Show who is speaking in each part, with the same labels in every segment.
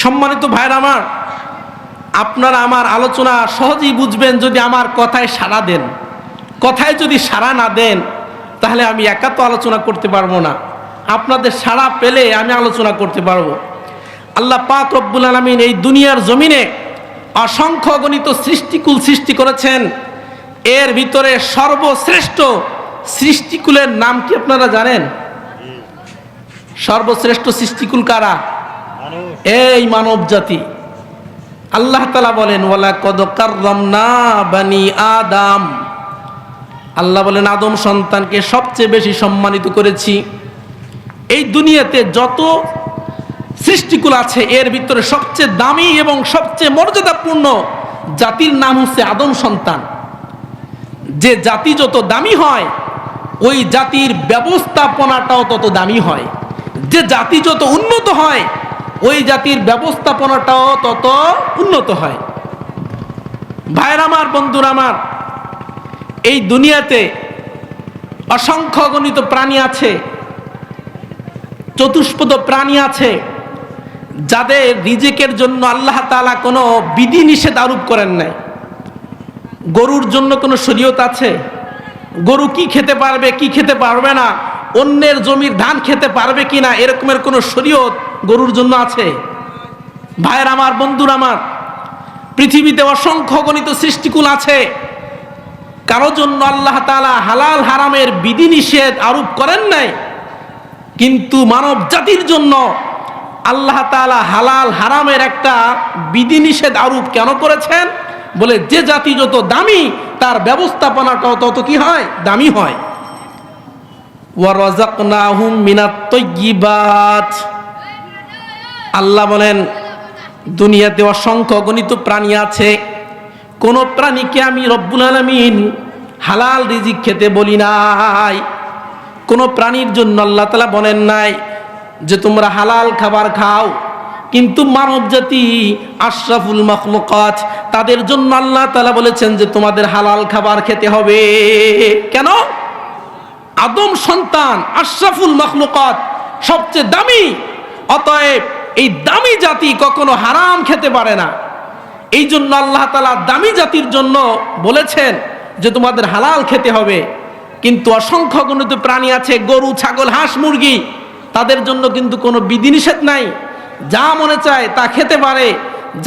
Speaker 1: সম্মানিত ভাইরা আমার, আপনারা আমার আলোচনা সহজেই বুঝবেন যদি আমার কথায় সাড়া দেন। কথায় যদি সাড়া না দেন তাহলে আমি একা তো আলোচনা করতে পারবো না, আপনাদের সাড়া পেলে আমি আলোচনা করতে পারবো। আল্লাহ পাক রব্বুল আলামিন এই দুনিয়ার জমিনে অসংখ্য গণিত সৃষ্টিকুল সৃষ্টি করেছেন। এর ভিতরে সর্বশ্রেষ্ঠ সৃষ্টিকুলের নাম কি আপনারা জানেন? সর্বশ্রেষ্ঠ সৃষ্টিকুল কারা? এই মানব জাতি। আল্লাহ তাআলা বলেন ওয়ালাকাদ কাররামনা বানি আদম। আল্লাহ বলেন আদম সন্তানকে সবচেয়ে বেশি সম্মানিত করেছি। এই দুনিয়াতে যত সৃষ্টিকুল আছে এর ভিতরে সবচেয়ে দামি এবং সবচেয়ে মর্যাদাপূর্ণ জাতির নাম হচ্ছে আদম সন্তান। যে জাতি যত দামি হয় ওই জাতির ব্যবস্থাপনাটাও তত দামি হয়। যে জাতি যত উন্নত হয় ওই জাতির ব্যবস্থাপনাটাও তত উন্নত হয়। ভাইরা আমার, বন্ধুরা আমার, এই দুনিয়াতে অসংখ্য গণিত প্রাণী আছে, চতুষ্পদ প্রাণী আছে যাদের রিজিকের জন্য আল্লাহ তাআলা কোনো বিধি নিষেধ আরোপ করেন নাই। গরুর জন্য কোনো শরীয়ত আছে? গরু কি খেতে পারবে কি খেতে পারবে না, অন্যের জমির ধান খেতে পারবে কিনা এরকমের কোনো শরীয়ত গরুর জন্য আছে? ভাইয়ের আমার, বন্ধুরা আমার, পৃথিবীতে অসংখ্য গণিত সৃষ্টিকুল আছে, কারো জন্য আল্লাহ তাআলা হালাল হারামের বিধি নিষেধ আরোপ করেন নাই। কিন্তু মানব জাতির জন্য আল্লাহ তাআলা হালাল হারামের একটা বিধি নিষেধ আরোপ কেন করেছেন? বলে যে জাতি যত দামি তার ব্যবস্থাপনাটাও তত কি হয়? দামি হয়। ওয়া রাযাকনাহুম মিনাত তাইয়্যিবাত। আল্লাহ বলেন দুনিয়াতে অসংখ্য গণিত প্রাণী আছে, কোন প্রাণীকে আমি রব্বুল আলামিন হালাল রিজিক খেতে বলি নাই। কোন প্রাণীর জন্য আল্লাহ তাআলা বলেন নাই যে তোমরা হালাল খাবার খাও। কিন্তু মানব জাতি আশরাফুল মাখলুকাত, তাদের জন্য আল্লাহ তাআলা বলেছেন যে তোমাদের হালাল খাবার খেতে হবে। কেন? আদম সন্তান আশরাফুল মাখলুকাত, সবচেয়ে দামি, অতএব এই দামি জাতি কখনো হারাম খেতে পারে না। এই জন্য আল্লাহ তাআলা দামি জাতির জন্য বলেছেন যে তোমাদের হালাল খেতে হবে। কিন্তু অসংখ্য গণিত প্রাণী আছে, গরু, ছাগল, হাঁস, মুরগি, তাদের জন্য কিন্তু কোনো বিধিনিষেধ নাই। যা মনে চায় তা খেতে পারে,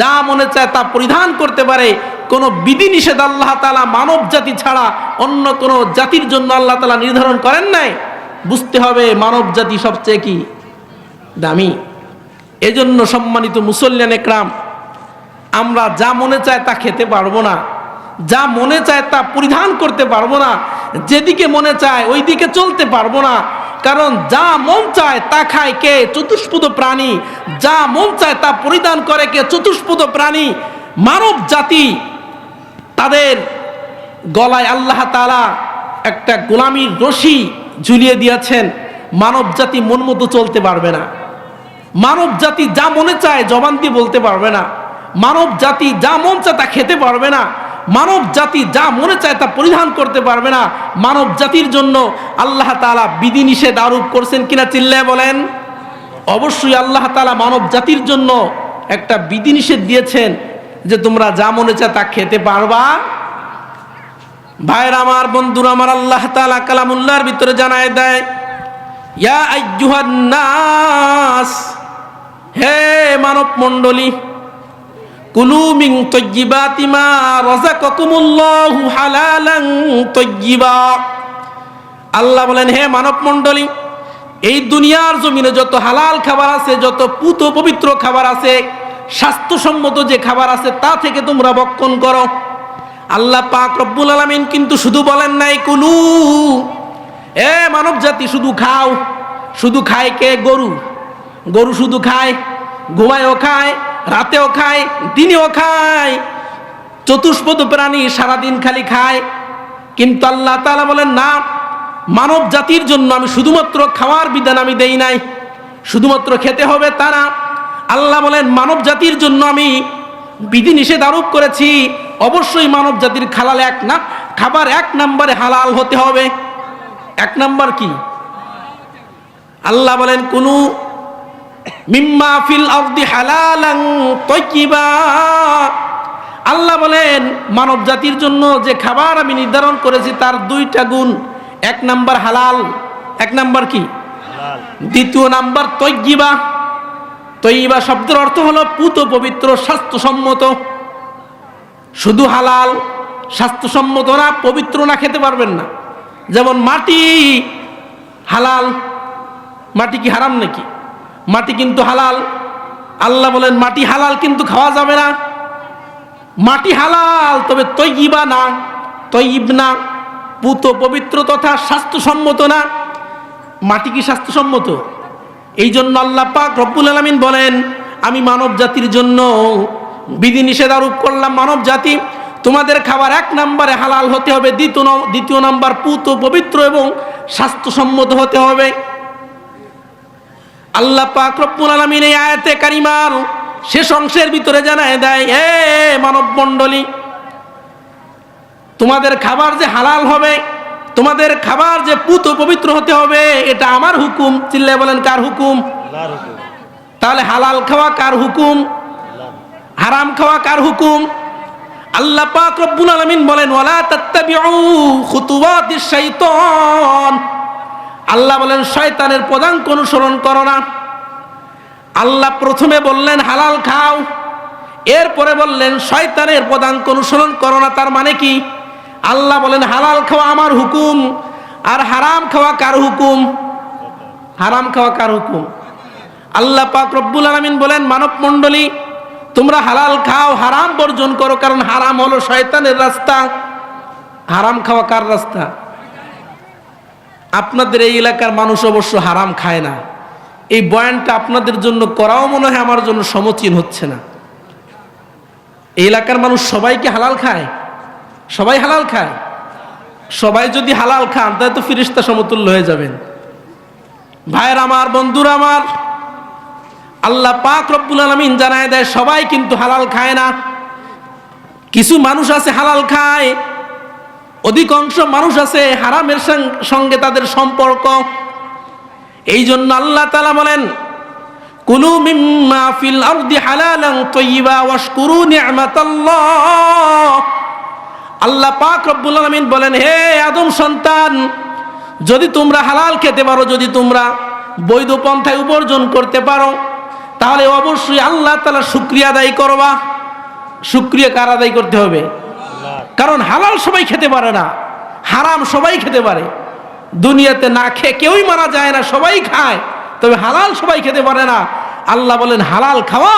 Speaker 1: যা মনে চায় তা পরিধান করতে পারে। কোনো বিধিনিষেধ আল্লাহ তাআলা মানব জাতি ছাড়া অন্য কোনো জাতির জন্য আল্লাহ তাআলা নির্ধারণ করেন নাই। বুঝতে হবে মানব জাতি সবচেয়ে কি দামি। এজন্য সম্মানিত মুসল্লিয়ান একরাম, আমরা যা মনে চায় তা খেতে পারবো না, যা মনে চায় তা পরিধান করতে পারবো না, যেদিকে মনে চায় ওই দিকে চলতে পারবো না। কারণ যা মন চায় তা খায় কে? চতুষ্পদ প্রাণী। যা মন চায় তা পরিধান করে কে? চতুষ্পদ প্রাণী। মানব জাতি, তাদের গলায় আল্লাহ তাআলা একটা গোলামির রশি ঝুলিয়ে দিয়েছেন। মানব জাতি মন মতো চলতে পারবে না। মানব জাতি যা মনে চায় জবান দিয়ে বলতে পারবে না। মানব জাতি যা মন চায় তা খেতে পারবে না। মানব জাতি যা মনে চায় তা পরিধান করতে পারবে না। মানব জাতির জন্য আল্লাহ তাআলা বিধি নিষেধ আরোপ করছেন কিনা চিল্লায় বলেন? অবশ্যই আল্লাহ তাআলা মানব জাতির জন্য একটা বিধি নিষেধ দিয়েছেন যে তোমরা যা মনে চায় তা খেতে পারবা। ভাইরা আমার, বন্ধুরা আমার, আল্লাহ তাআলা কালামুল্লাহর ভিতরে জানায় দেয়, ইয়া আইয়ুহান নাস, হে মানব মণ্ডলী, কুলু মিন তাইয়্যিবাতি মা রাযাকাকুমুল্লাহু হালালান তাইয়্যিবা। আল্লাহ বলেন হে মানব মণ্ডলী, এই দুনিয়ার জমিনে যত হালাল খাবার আছে, যত পুত পবিত্র খাবার আছে, স্বাস্থ্যসম্মত যে খাবার আছে তা থেকে তোমরা ভক্ষণ করো। আল্লাহ পাক রব্বুল আলামিন কিন্তু শুধু বলেন নাই কুলু, এ মানব জাতি শুধু খাও। শুধু খায় কে? গরু। গরু শুধু খায়, ঘুমায়ও খায়, রাতেও খায়, দিনেও খায়। চতুষ্পদ প্রাণী সারাদিন খালি খায়। কিন্তু আল্লাহ তাআলা বলেন না, মানব জাতির জন্য আমি শুধুমাত্র খাওয়ার বিধান আমি দেই নাই, শুধুমাত্র খেতে হবে তা না। আল্লাহ বলেন মানব জাতির জন্য আমি বিধি নিষেধ আরোপ করেছি। অবশ্যই মানব জাতির খাবার এক নম্বরে হালাল হতে হবে। এক নম্বর কি? আল্লাহ বলেন কুনু মিম্মা ফিল আরদি হালালান তাইয়্যিবা। আল্লাহ বলেন মানব জাতির জন্য যে খাবার আমি নির্ধারণ করেছি তার দুইটা গুণ, এক নাম্বার হালাল, এক নাম্বার কি দ্বিতীয় নাম্বার তাইয়্যিবা। তাইয়্যিবা শব্দের অর্থ হলো পুত পবিত্র স্বাস্থ্যসম্মত। শুধু হালাল স্বাস্থ্যসম্মত না, পবিত্র না খেতে পারবেন না। যেমন মাটি হালাল, মাটি কি হারাম নাকি? মাটি কিন্তু হালাল। আল্লাহ বলেন মাটি হালাল কিন্তু খাওয়া যাবে না। মাটি হালাল তবে তাইয়্যিবা না, তাইয়্যিব না, পুত পবিত্র তথা স্বাস্থ্যসম্মত না। মাটি কি স্বাস্থ্যসম্মত? এই জন্য আল্লাহ পাক রব্বুল আলামিন বলেন আমি মানব জাতির জন্য বিধিনিষেধ আরোপ করলাম। মানব জাতি তোমাদের খাবার এক নম্বরে হালাল হতে হবে, দ্বিতীয় নাম্বার পুত পবিত্র এবং স্বাস্থ্যসম্মত হতে হবে। আল্লাহ পাক রব্বুল আলামিন এই আয়াতে কারিমার শেষ অংশের ভিতরে জানায় দেয়, এ মানব মণ্ডলী, তোমাদের খাবার যে হালাল হবে, তোমাদের খাবার যে পুত পবিত্র হতে হবে, এটা আমার হুকুম। চিল্লায় বলেন কার হুকুম? তাহলে হালাল খাওয়া কার হুকুম? হারাম খাওয়া কার হুকুম? আল্লাহ পাক রব্বুল আলামিন বলেন ওয়ালা তাত্তাবিউ খুতুওয়াতিশ শাইতান। আল্লাহ বলেন শয়তানের পদাঙ্ক অনুসরণ করো না। আল্লাহ প্রথমে বললেন হালাল খাও, এরপরে বললেন শয়তানের পদাঙ্ক অনুসরণ করো না। তার মানে কি? আল্লাহ বলেন হালাল খাওয়া আমার হুকুম, আর হারাম খাওয়া কার হুকুম? হারাম খাওয়া কার হুকুম? আল্লাহ পাক রব্বুল আলামিন বলেন মানব মণ্ডলী তোমরা হালাল খাও, হারাম বর্জন করো, কারণ হারাম হলো শয়তানের রাস্তা। হারাম খাওয়া কার রাস্তা? আপনাদের এই এলাকার মানুষ অবশ্য হারাম খায় না। এই বয়ানটা আপনাদের জন্য করাও মনে হয় আমার জন্য সমীচীন হচ্ছে না। এই এলাকার মানুষ সবাই কি হালাল খায়? সবাই হালাল খায়? সবাই যদি হালাল খান তাহলে তো ফিরিস্তা সমতুল্য হয়ে যাবেন। ভাইয়ের আমার, বন্ধুরা আমার, আল্লাহ পাক রব্বুল আলামিন জানায় দেয় সবাই কিন্তু হালাল খায় না। কিছু মানুষ আছে হালাল খায়, অধিকাংশ মানুষ আছে হারামের সঙ্গে তাদের সম্পর্ক। এই জন্য আল্লাহ তাআলা বলেন কুলু মিম্মা ফিল আরদি হালালান তাইয়্যিবা ওয়াশকুরু নি'মাতাল্লাহ। আল্লাহ পাক রব্বুল আলামিন বলেন হে আদম সন্তান, যদি তোমরা হালাল খেতে পারো, যদি তোমরা বৈধ পন্থায় উপার্জন করতে পারো, তাহলে অবশ্যই আল্লাহ তাআলা শুকরিয়া আদায় করবা। শুকরিয়া কার আদায় করতে হবে? কারণ হালাল সবাই খেতে পারে না, হারাম সবাই খেতে পারে। দুনিয়াতে না খেয়ে কেউই মারা যায় না, সবাই খায়, তবে হালাল সবাই খেতে পারে না। আল্লাহ বলেন হালাল খাওয়া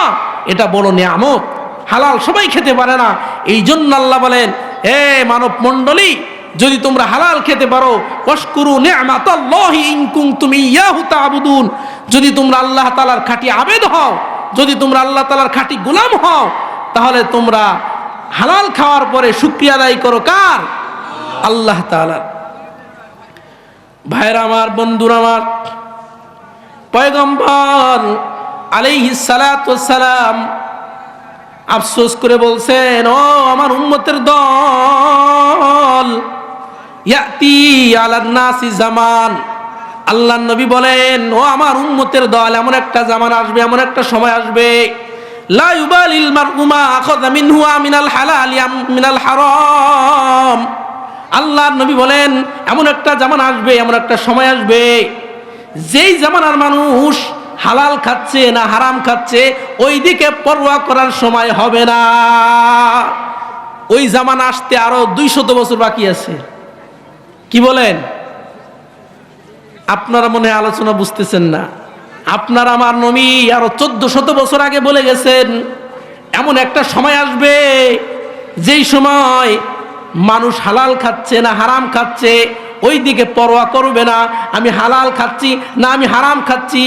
Speaker 1: এটা বড় নিয়ামত, হালাল সবাই খেতে পারে না। এই জন্য আল্লাহ বলেন হে মানব মণ্ডলী, যদি তোমরা হালাল খেতে পারো, ওয়াশকুরু নি'মাতাল্লাহি ইন কুনতুম ইয়াহু তা'বুদুন, যদি তোমরা আল্লাহ তাআলার খাঁটি আবেদ হও, যদি তোমরা আল্লাহ তাআলার খাঁটি গোলাম হও, তাহলে তোমরা হালাল খাওয়ার পরে শুকরিয়া আদায় করো কার? আল্লাহ তাআলার। ভাইরা আমার, বন্ধুরা আমার, পয়গম্বর আলাইহিস সালাতু ওয়াস সালাম আফসোস করে বলছেন ও আমার উম্মতের দল, ইয়াতি আলান নাসি জামান। আল্লাহর নবী বলেন ও আমার উম্মতের দল, এমন একটা জামান আসবে, এমন একটা সময় আসবে, লা ইউবালিল মারউ মা আখাযা মিনহু মিনাল হালাল মিনাল হারাম। আল্লাহর নবী বলেন এমন একটা জামান আসবে, এমন একটা সময় আসবে, যেই জামানার মানুষ হালাল খাচ্ছে না হারাম খাচ্ছে ওই দিকে পরোয়া করার সময় হবে না। ওই জামানা আসতে আরো 200 বছর বাকি আছে। কি বলেন? আপনারা মনে হয় আলোচনা বুঝতেছেন না। আপনার আমার নবী আরো 1400 বছর আগে বলে গেছেন এমন একটা সময় আসবে যেই সময় মানুষ হালাল খাচ্ছে না হারাম খাচ্ছে ওই দিকে পরোয়া করবে না। আমি হালাল খাচ্ছি না আমি হারাম খাচ্ছি,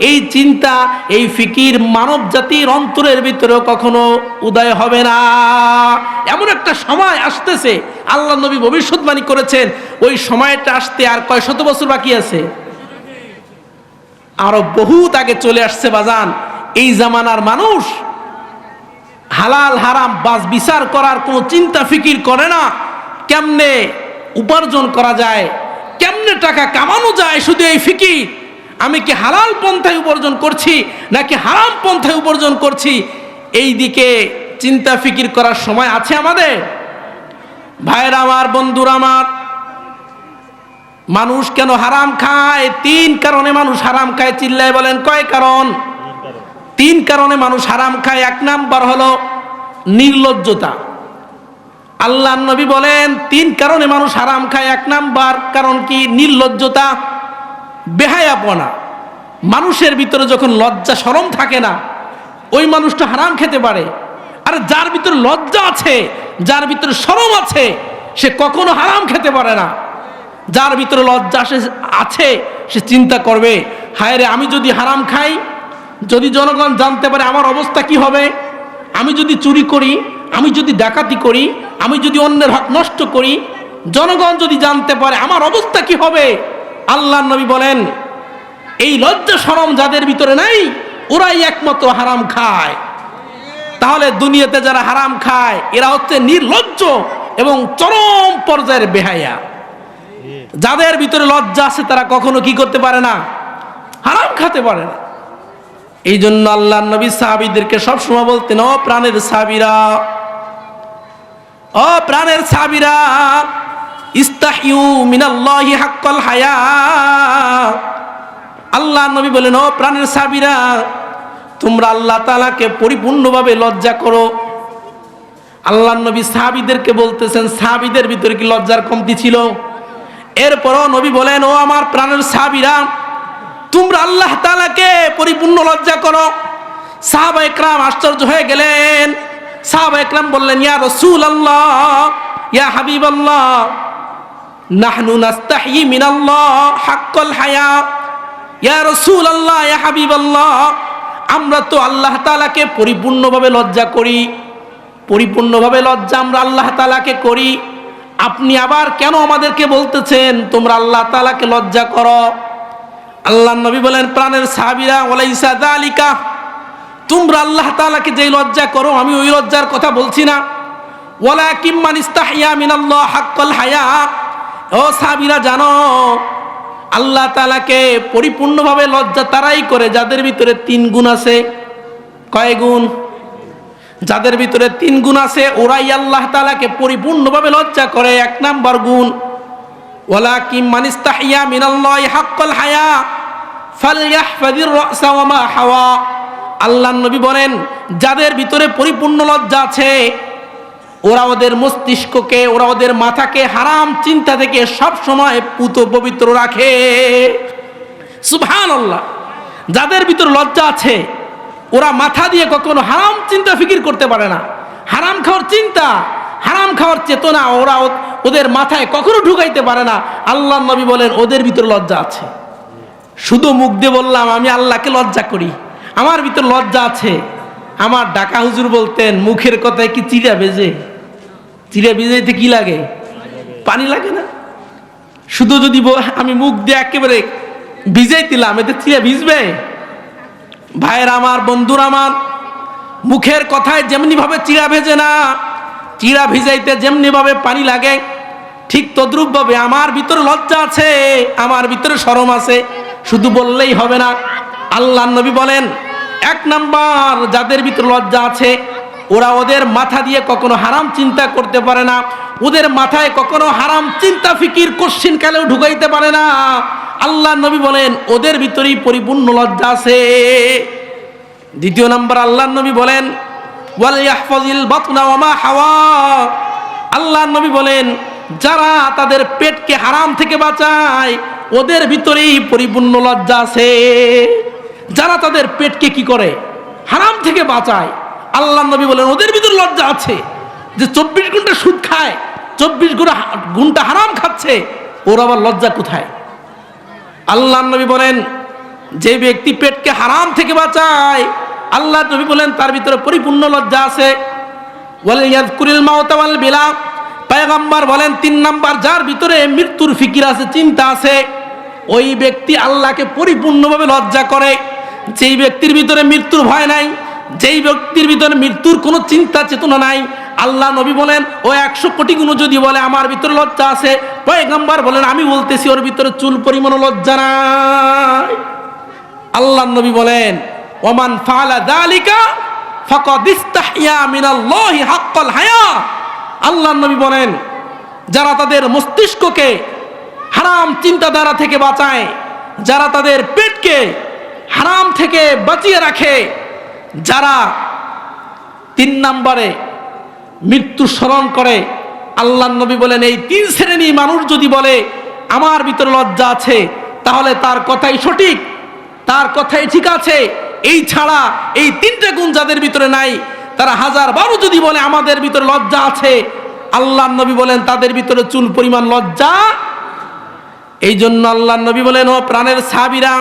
Speaker 1: এই চিন্তা, এই ফিকির মানব জাতির অন্তরের ভিতরেও কখনো উদয় হবে না। এমন একটা সময় আসতেছে, আল্লাহ নবী ভবিষ্যৎবাণী করেছেন ওই সময়টা আসতে আর কয় শত বছর বাকি আছে? আরো বহুত আগে চলে আসছে বাজান। এই জামানার মানুষ হালাল হারাম বাস বিচার করার কোনো চিন্তা ফিকির করে না। কেমনে উপার্জন করা যায়, কেমনে টাকা কামানো যায়, শুধু এই ফিকির। আমি কি হালাল পন্থায় উপার্জন করছি নাকি হারাম পন্থায় উপার্জন করছি, এই দিকে চিন্তা ফিকির করার সময় আছে আমাদের? ভাইরা আমার, বন্ধুরা আমার, মানুষ কেন হারাম খায়? 3 কারণে মানুষ হারাম খায়। চিল্লায় বলেন কয় কারণ? 3 কারণে মানুষ হারাম খায়। 1 নাম্বার হলো নির্লজ্জতা। আল্লাহর নবী বলেন 3 কারণে মানুষ হারাম খায়। 1 নাম্বার কারণ কি? নির্লজ্জতা, বেহায়াপনা। মানুষের ভিতরে যখন লজ্জা শরম থাকে না, ওই মানুষটা হারাম খেতে পারে। আর যার ভিতরে লজ্জা আছে, যার ভিতরে শরম আছে, সে কখনো হারাম খেতে পারে না। যার ভিতরে লজ্জা আছে সে চিন্তা করবে, হায় রে, আমি যদি হারাম খাই, যদি জনগণ জানতে পারে আমার অবস্থা কি হবে? আমি যদি চুরি করি, আমি যদি ডাকাতি করি, আমি যদি অন্যের হক নষ্ট করি, জনগণ যদি জানতে পারে আমার অবস্থা কি হবে? আল্লাহর নবী বলেন এই লজ্জা শরম যাদের ভিতরে নাই, ওরাই একমাত্র হারাম খায়। তাহলে দুনিয়াতে যারা হারাম খায় এরা হচ্ছে নির্লজ্জ এবং চরম পর্যায়ের বেহায়া। যাদের ভিতরে লজ্জা আছে তারা কখনো কি করতে পারে না? হারাম খেতে পারে না। এই জন্য আল্লাহর নবী সাহাবীদেরকে সবসময় বলতেন, ও প্রাণের সাহাবীরা, ও প্রাণের সাহাবীরা, ইস্তাহিউ মিনাল্লাহি হাক্কাল হায়া। আল্লাহর নবী বলেন, ও প্রাণের সাহাবীরা, তোমরা আল্লাহ তাআলাকে পরিপূর্ণভাবে লজ্জা করো। আল্লাহর নবী সাহাবীদেরকে বলতেছেন, সাহাবীদের ভিতরে কি লজ্জার কমতি ছিল? এরপরও নবী বলেন, ও আমার প্রাণের সাহাবীরা, তোমরা আল্লাহ তাআলাকে পরিপূর্ণ লজ্জা করো। সাহাবা একরাম আশ্চর্য হয়ে গেলেন। সাহাবা একরাম বললেন, ইয়া রাসূলুল্লাহ, ইয়া হাবিবাল্লাহ, নাহনু নাস্তাহি মিনাল্লাহ হাক্কাল হায়া। ইয়া রাসূলুল্লাহ, ইয়া হাবিবাল্লাহ, আমরা তো আল্লাহ তাআলাকে পরিপূর্ণভাবে লজ্জা করি, পরিপূর্ণভাবে লজ্জা আমরা আল্লাহ তাআলাকে করি। আপনি আবার কেন আমাদেরকে বলতেছেন তোমরা আল্লাহ তাআলাকে লজ্জা করো? আল্লাহর নবী বলেন, প্রাণের সাহাবীরা, ওয়ালাইসা যালিকা, তোমরা আল্লাহ তাআলাকে যেই লজ্জা করো আমি ওই লজ্জার কথা বলছি না। ওয়ালাকিন মান ইস্তাহিয়া মিনাল্লাহ হাক্কাল হায়া। ও সাহাবীরা, জানো আল্লাহ তাআলাকে পরিপূর্ণভাবে লজ্জা তারাই করে যাদের ভিতরে 3 গুণ আছে। কয় গুণ? যাদের ভিতরে 3 গুণ আছে ওরাই আল্লাহ তাআলাকে পরিপূর্ণভাবে লজ্জা করে। 1 নাম্বার গুণ, ওয়ালাকিন মান ইস্তাহিয়া মিনাল্লাহি হাক্কাল হায়া ফালইয়াহফাযির রাসা ওয়া মা হাওয়া। আল্লাহর নবী বলেন, যাদের ভিতরে পরিপূর্ণ লজ্জা আছে ওরা ওদের মস্তিষ্ককে, ওরা ওদের মাথাকে হারাম চিন্তা থেকে সব সময় পুত পবিত্র রাখে। সুবহানাল্লাহ। যাদের ভিতরে লজ্জা আছে ওরা মাথা দিয়ে কখনো হারাম চিন্তা ফিকির করতে পারে না। হারাম খাওয়ার চিন্তা, হারাম খাওয়ার চেতনা ওরা ওদের মাথায় কখনো ঢুকাইতে পারে না। আল্লাহর নবী বলেন ওদের ভিতরে লজ্জা আছে। শুধু মুখ দিয়ে বললাম আমি আল্লাহকে লজ্জা করি, আমার ভিতর লজ্জা আছে। আমার ঢাকা হুজুর বলতেন, মুখের কথায় কি চিড়া ভেজে? চিড়া ভিজাইতে কি লাগে? পানি লাগে না? শুধু যদি আমি মুখ দিয়ে একেবারে ভিজাই দিলাম, এতে চিড়া ভিজবে? ভাইয়েরা আমার, বন্ধুরা আমার, মুখের কথায় যেমনি ভাবে চিড়া ভেজে না, চিড়া ভিজাইতে যেমনি ভাবে পানি লাগে, ঠিক তদ্রূপ ভাবে আমার ভিতরে লজ্জা আছে, আমার ভিতরে শরম আছে। শুধু বললেই হবে না। আল্লাহর নবী বলেন, 1 নাম্বার যাদের ভিতরে লজ্জা আছে ওরা ওদের মাথা দিয়ে কখনো হারাম চিন্তা করতে পারে না। ওদের মাথায় কখনো হারাম চিন্তা ফিকির কোশ্চিন কালেও ঢুকাইতে পারে না। আল্লাহর নবী বলেন ওদের ভিতরেই পরিপূর্ণ লজ্জা আছে। 2 নাম্বার আল্লাহর নবী বলেন, ওয়াল ইয়াহফাজিল বাতনা ওয়া মা হাওয়া। আল্লাহর নবী বলেন যারা তাদের পেটকে হারাম থেকে বাঁচায় ওদের ভিতরেই পরিপূর্ণ লজ্জা আছে। যারা তাদের পেটকে কি করে? হারাম থেকে বাঁচায়। আল্লাহর নবী বলেন ওদের ভিতরে লজ্জা আছে। যে 24 ঘন্টা সুদ খায়, 24 ঘন্টা হারাম খাচ্ছে, ওর আবার লজ্জা কোথায়? আল্লাহর নবী বলেন যে ব্যক্তি পেটকে হারাম থেকে বাঁচায়, আল্লাহর নবী বলেন তার ভিতরে পরিপূর্ণ লজ্জা আছে। ওয়াল ইয়াযকুরিল মাউতা ওয়াল বিলা। পয়গম্বর বলেন 3 নাম্বার যার ভিতরে মৃত্যুর ফিকির আছে, চিন্তা আছে, ওই ব্যক্তি আল্লাহকে পরিপূর্ণভাবে লজ্জা করে। যেই ব্যক্তির ভিতরে মৃত্যুর ভয় নাই, যেই ব্যক্তির ভিতরে মৃত্যুর কোনো চিন্তা চেতনা নাই, আল্লাহ নবী বলেন ও 100 কোটি গুণ যদি বলে আমার ভিতরে লজ্জা আছে, পয়গম্বর বলেন আমি বলতেছি ওর ভিতরে চুল পরিমাণ লজ্জা নাই। আল্লাহর নবী বলেন ওমান ফাআলা যালিকা ফাকাদ ইস্তাহইয়া মিনাল্লাহি হাক্কাল হায়া। আল্লাহর নবী বলেন যারা তাদের মস্তিষ্ককে হারাম চিন্তাধারা থেকে বাঁচায়, যারা তাদের পেটকে হারাম থেকে বাঁচিয়ে রাখে, যারা 3 নম্বরে মৃত্যু স্মরণ করে, আল্লাহর নবী বলেন এই 3 শ্রেণী মানুষ যদি বলে আমার ভিতরে লজ্জা আছে, তাহলে তার কথাই সঠিক, তার কথাই ঠিক আছে। এই ছাড়া এই 3টে গুণ যাদের ভিতরে নাই, তারা 1000 যদি বলে আমাদের ভিতরে লজ্জা আছে, আল্লাহর নবী বলেন তাদের ভিতরে চুল পরিমাণ লজ্জা। এই জন্য আল্লাহর নবী বলেন ও প্রাণের সাহাবীরা,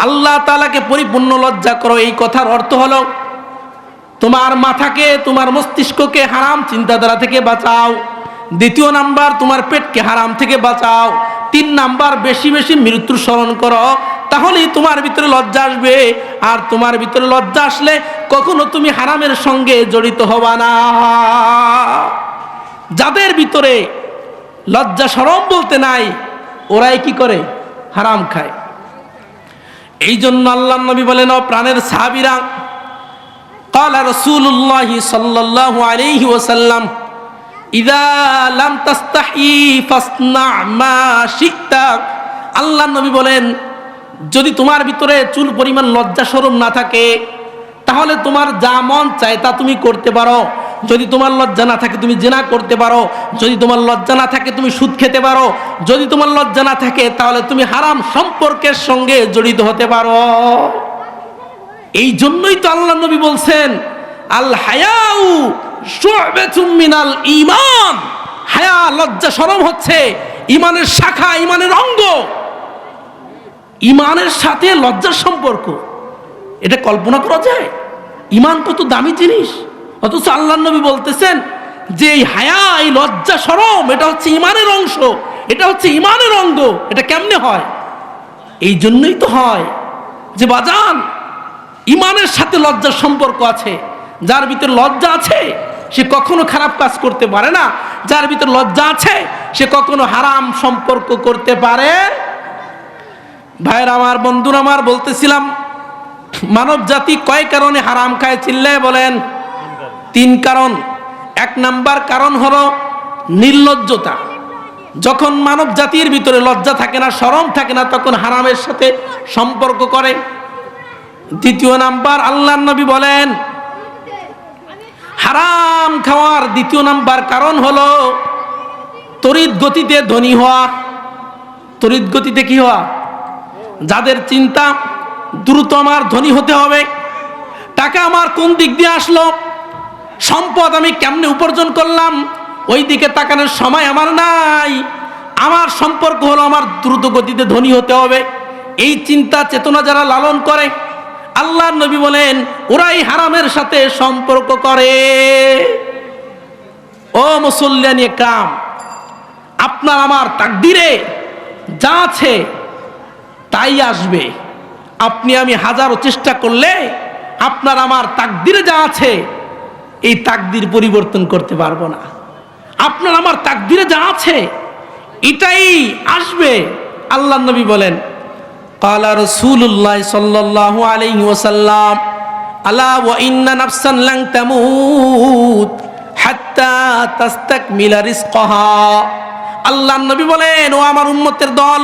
Speaker 1: আল্লাহ তাআলাকে পরিপূর্ণ লজ্জা করো। এই কথার অর্থ হলো তোমার মাথাকে, তোমার মস্তিষ্ককে হারাম চিন্তাধারা থেকে বাঁচাও। 2 নাম্বার তোমার পেটকে হারাম থেকে বাঁচাও। 3 নাম্বার বেশি বেশি মৃত্যুর স্মরণ করো, তাহলেই তোমার ভিতরে লজ্জা আসবে। আর তোমার ভিতরে লজ্জা আসলে কখনো তুমি হারামের সঙ্গে জড়িত হবা না। যাদের ভিতরে লজ্জা শরম বলতে নাই, ওরাই কি করে? হারাম খায়। এই জন্য আল্লাহর নবী বলেন ও প্রাণের সাহাবীরা, قال رسول الله صلى الله عليه وسلم إذا لم تستحي فاصنع ما شئت। আল্লাহর নবী বলেন যদি তোমার ভিতরে চুল পরিমাণ লজ্জা শরম না থাকে, তাহলে তোমার যা মন চায় তা তুমি করতে পারো। যদি তোমার লজ্জা না থাকে তুমি জিনা করতে পারো, যদি তোমার লজ্জা না থাকে তুমি সুদ খেতে পারো, যদি তোমার লজ্জা না থাকে তাহলে তুমি হারাম সম্পর্কের সঙ্গে জড়িত হতে পারো। এই জন্যই তো আল্লাহ নবী বলছেন আল হায়াউ শু'বাতুম মিনাল ঈমান। হায়া, লজ্জা শরম হচ্ছে ঈমানের শাখা, ঈমানের অঙ্গ। ঈমানের সাথে লজ্জার সম্পর্ক, এটা কল্পনা করা যায়? ঈমান কত দামি জিনিস, অথচ আল্লাহর নবী বলতেছেন যে এই হায়া, এই লজ্জা শরম, এটা হচ্ছে ঈমানের অংশ, এটা হচ্ছে ঈমানের অঙ্গ। এটা কেমনে হয়? এই জন্যই তো হয় যে বাজান, ঈমানের সাথে লজ্জার সম্পর্ক আছে। যার ভিতরে লজ্জা আছে সে কখনো খারাপ কাজ করতে পারে না, যার ভিতরে লজ্জা আছে সে কখনো হারাম সম্পর্ক করতে পারে। ভাইরা আমার, বন্ধুরা আমার, বলতেছিলাম মানব জাতি কয় কারণে হারাম খায়? চিল্লায় বলেন। 3 কারণ। 1 নাম্বার কারণ হলো নির্লজ্জতা। যখন মানব জাতির ভিতরে লজ্জা থাকে না, শরম থাকে না, তখন হারামের সাথে সম্পর্ক করে। 2 নাম্বার, আল্লাহর নবী বলেন হারাম খাওয়ার 2 নাম্বার কারণ হলো তড়িৎ গতিতে ধনী হওয়া। তড়িৎ গতিতে কি হওয়া? যাদের চিন্তা দ্রুত আমার ধনী হতে হবে, টাকা আমার কোন দিক দিয়ে আসলো, সম্পদ আমি কেমনে উপার্জন করলাম, ওই দিকে তাকানোর সময় আমার নাই। আমার সম্পর্ক হলো আমার দ্রুত গতিতে ধনী হতে হবে। এই চিন্তা চেতনা যারা লালন করে, আল্লাহর নবী বলেন ওরাই হারামের সাথে সম্পর্ক করে। ও মুসল্লিয়ান ইকরাম, আপনার আমার তাকদীরে যা আছে তাই আসবে। আপনি আমি হাজারো চেষ্টা করলে আপনার আমার তাকদীরে যা আছে এই তাকদীর পরিবর্তন করতে পারবো না। আপনার আমার তাকদীরে যা আছে এটাই আসবে। আল্লাহর নবী বলেন قال رسول الله صلى الله عليه وسلم ألا وإن نفسا لن تموت حتى تستكمل رزقها। আল্লাহর নবী বলেন ও আমার উম্মতের দল,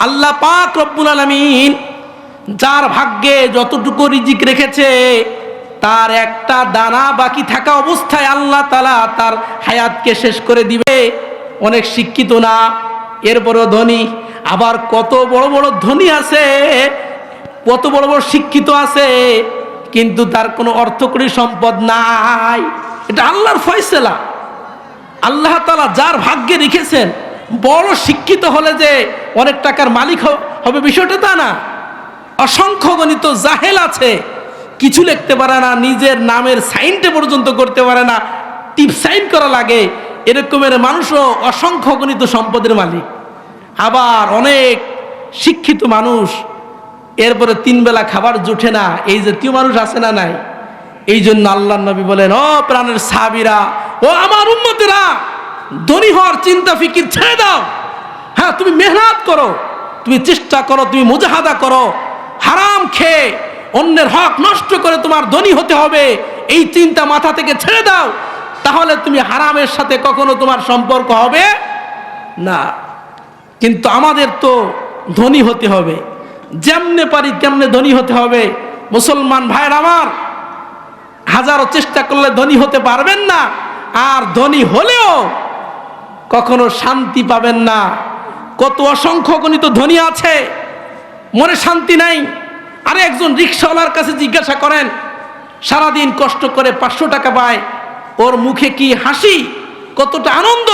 Speaker 1: আল্লাহ পাক রব্বুল আলামিন যার ভাগ্যে যতটুকু রিজিক রেখেছে তার একটা দানা বাকি থাকা অবস্থায় আল্লাহ তাআলা তার হায়াতকে শেষ করে দিবে। অনেক শিক্ষিত না, এরপরও ধনী। আবার কত বড় বড় ধনী আছে, কত বড় বড় শিক্ষিত আছে, কিন্তু তার কোনো অর্থকরী সম্পদ নাই। এটা আল্লাহর ফয়সালা। আল্লাহ তাআলা যার ভাগ্যে রেখেছেন, বড় শিক্ষিত হলে যে অনেক টাকার মালিক হবে বিষয়টা তা না। অসংখ্য গণিত জাহেল আছে, কিছু লিখতে পারে না, নিজের নামের সাইনটা পর্যন্ত করতে পারে না, টিপ সাইন করা লাগে, এরকমের মানুষও অসংখ্য গণিত সম্পদের মালিক। আবার অনেক শিক্ষিত মানুষ, এরপরে 3 বেলা খাবার জুটে না, এই জাতীয় মানুষ আছে না নাই? এই জন্য আল্লাহর নবী বলেন ও প্রাণের সাহাবীরা, ও আমার উম্মতেরা, ধনী হওয়ার চিন্তা ফিকির ছেড়ে দাও। হ্যাঁ, তুমি মেহনত করো, তুমি চেষ্টা করো, তুমি মুজাহাদা করো, হারাম খেয়ে অন্যের হক নষ্ট করে তোমার ধনী হতে হবে, এই চিন্তা মাথা থেকে ছেড়ে দাও, তাহলে তুমি হারামের সাথে কখনো তোমার সম্পর্ক হবে না। কিন্তু আমাদের তো ধনী হতে হবে, যেমনে পারি তেমনে ধনী হতে হবে। মুসলমান ভাইয়ের আমার, হাজারো চেষ্টা করলে ধনী হতে পারবেন না, আর ধনী হলেও কখনো শান্তি পাবেন না। কত অসংখ্য গণিত ধনী আছে, মনে শান্তি নাই। আরে একজন রিক্সাওয়ালার কাছে জিজ্ঞাসা করেন, সারাদিন কষ্ট করে 500 টাকা পায়, ওর মুখে কি হাসি, কতটা আনন্দ।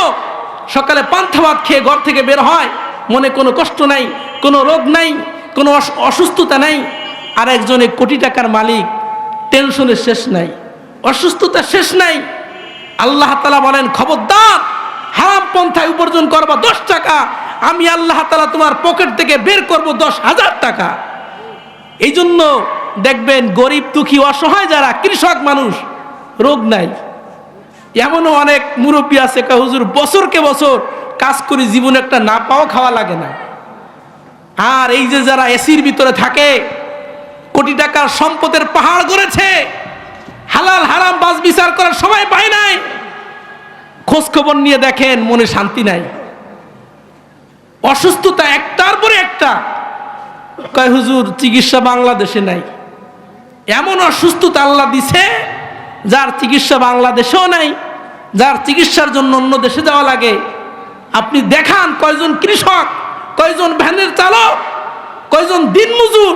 Speaker 1: সকালে পান্তা ভাত খেয়ে ঘর থেকে বের হয়, মনে কোনো কষ্ট নাই, কোনো রোগ নাই, কোনো অসুস্থতা নাই। আর একজন 1 কোটি টাকার মালিক, টেনশনের শেষ নাই, অসুস্থতার শেষ নাই। আল্লাহ তাআলা বলেন, খবরদার হারাম পন্থায় উপার্জন করবা 10 টাকা, আমি আল্লাহ তাআলা তোমার পকেট থেকে বের করব 10,000 টাকা। এই জন্য দেখবেন গরিব দুঃখী অসহায় যারা কৃষক মানুষ, রোগ নাই। এমনও অনেক মুরব্বী আছে, হুজুর বছরকে বছর কাজ করি, জীবনে একটা না পাওয়া খাওয়া লাগে না। আর এই যে যারা এসির ভিতরে থাকে, কোটি টাকার সম্পদের পাহাড় গড়েছে, হালাল হারাম বাজ বিচার করার সময় পায় নাই, খোঁজ খবর নিয়ে দেখেন মনে শান্তি নাই, অসুস্থতা একটার পরে একটা। কয় হুজুর চিকিৎসা বাংলাদেশে নাই। এমন অসুস্থতা আল্লাহ দিছে যার চিকিৎসা বাংলাদেশেও নাই, যার চিকিৎসার জন্য অন্য দেশে যাওয়া লাগে। আপনি দেখান কয়জন কৃষক, কয়জন ভ্যানের চালক, কয়জন দিনমজুর,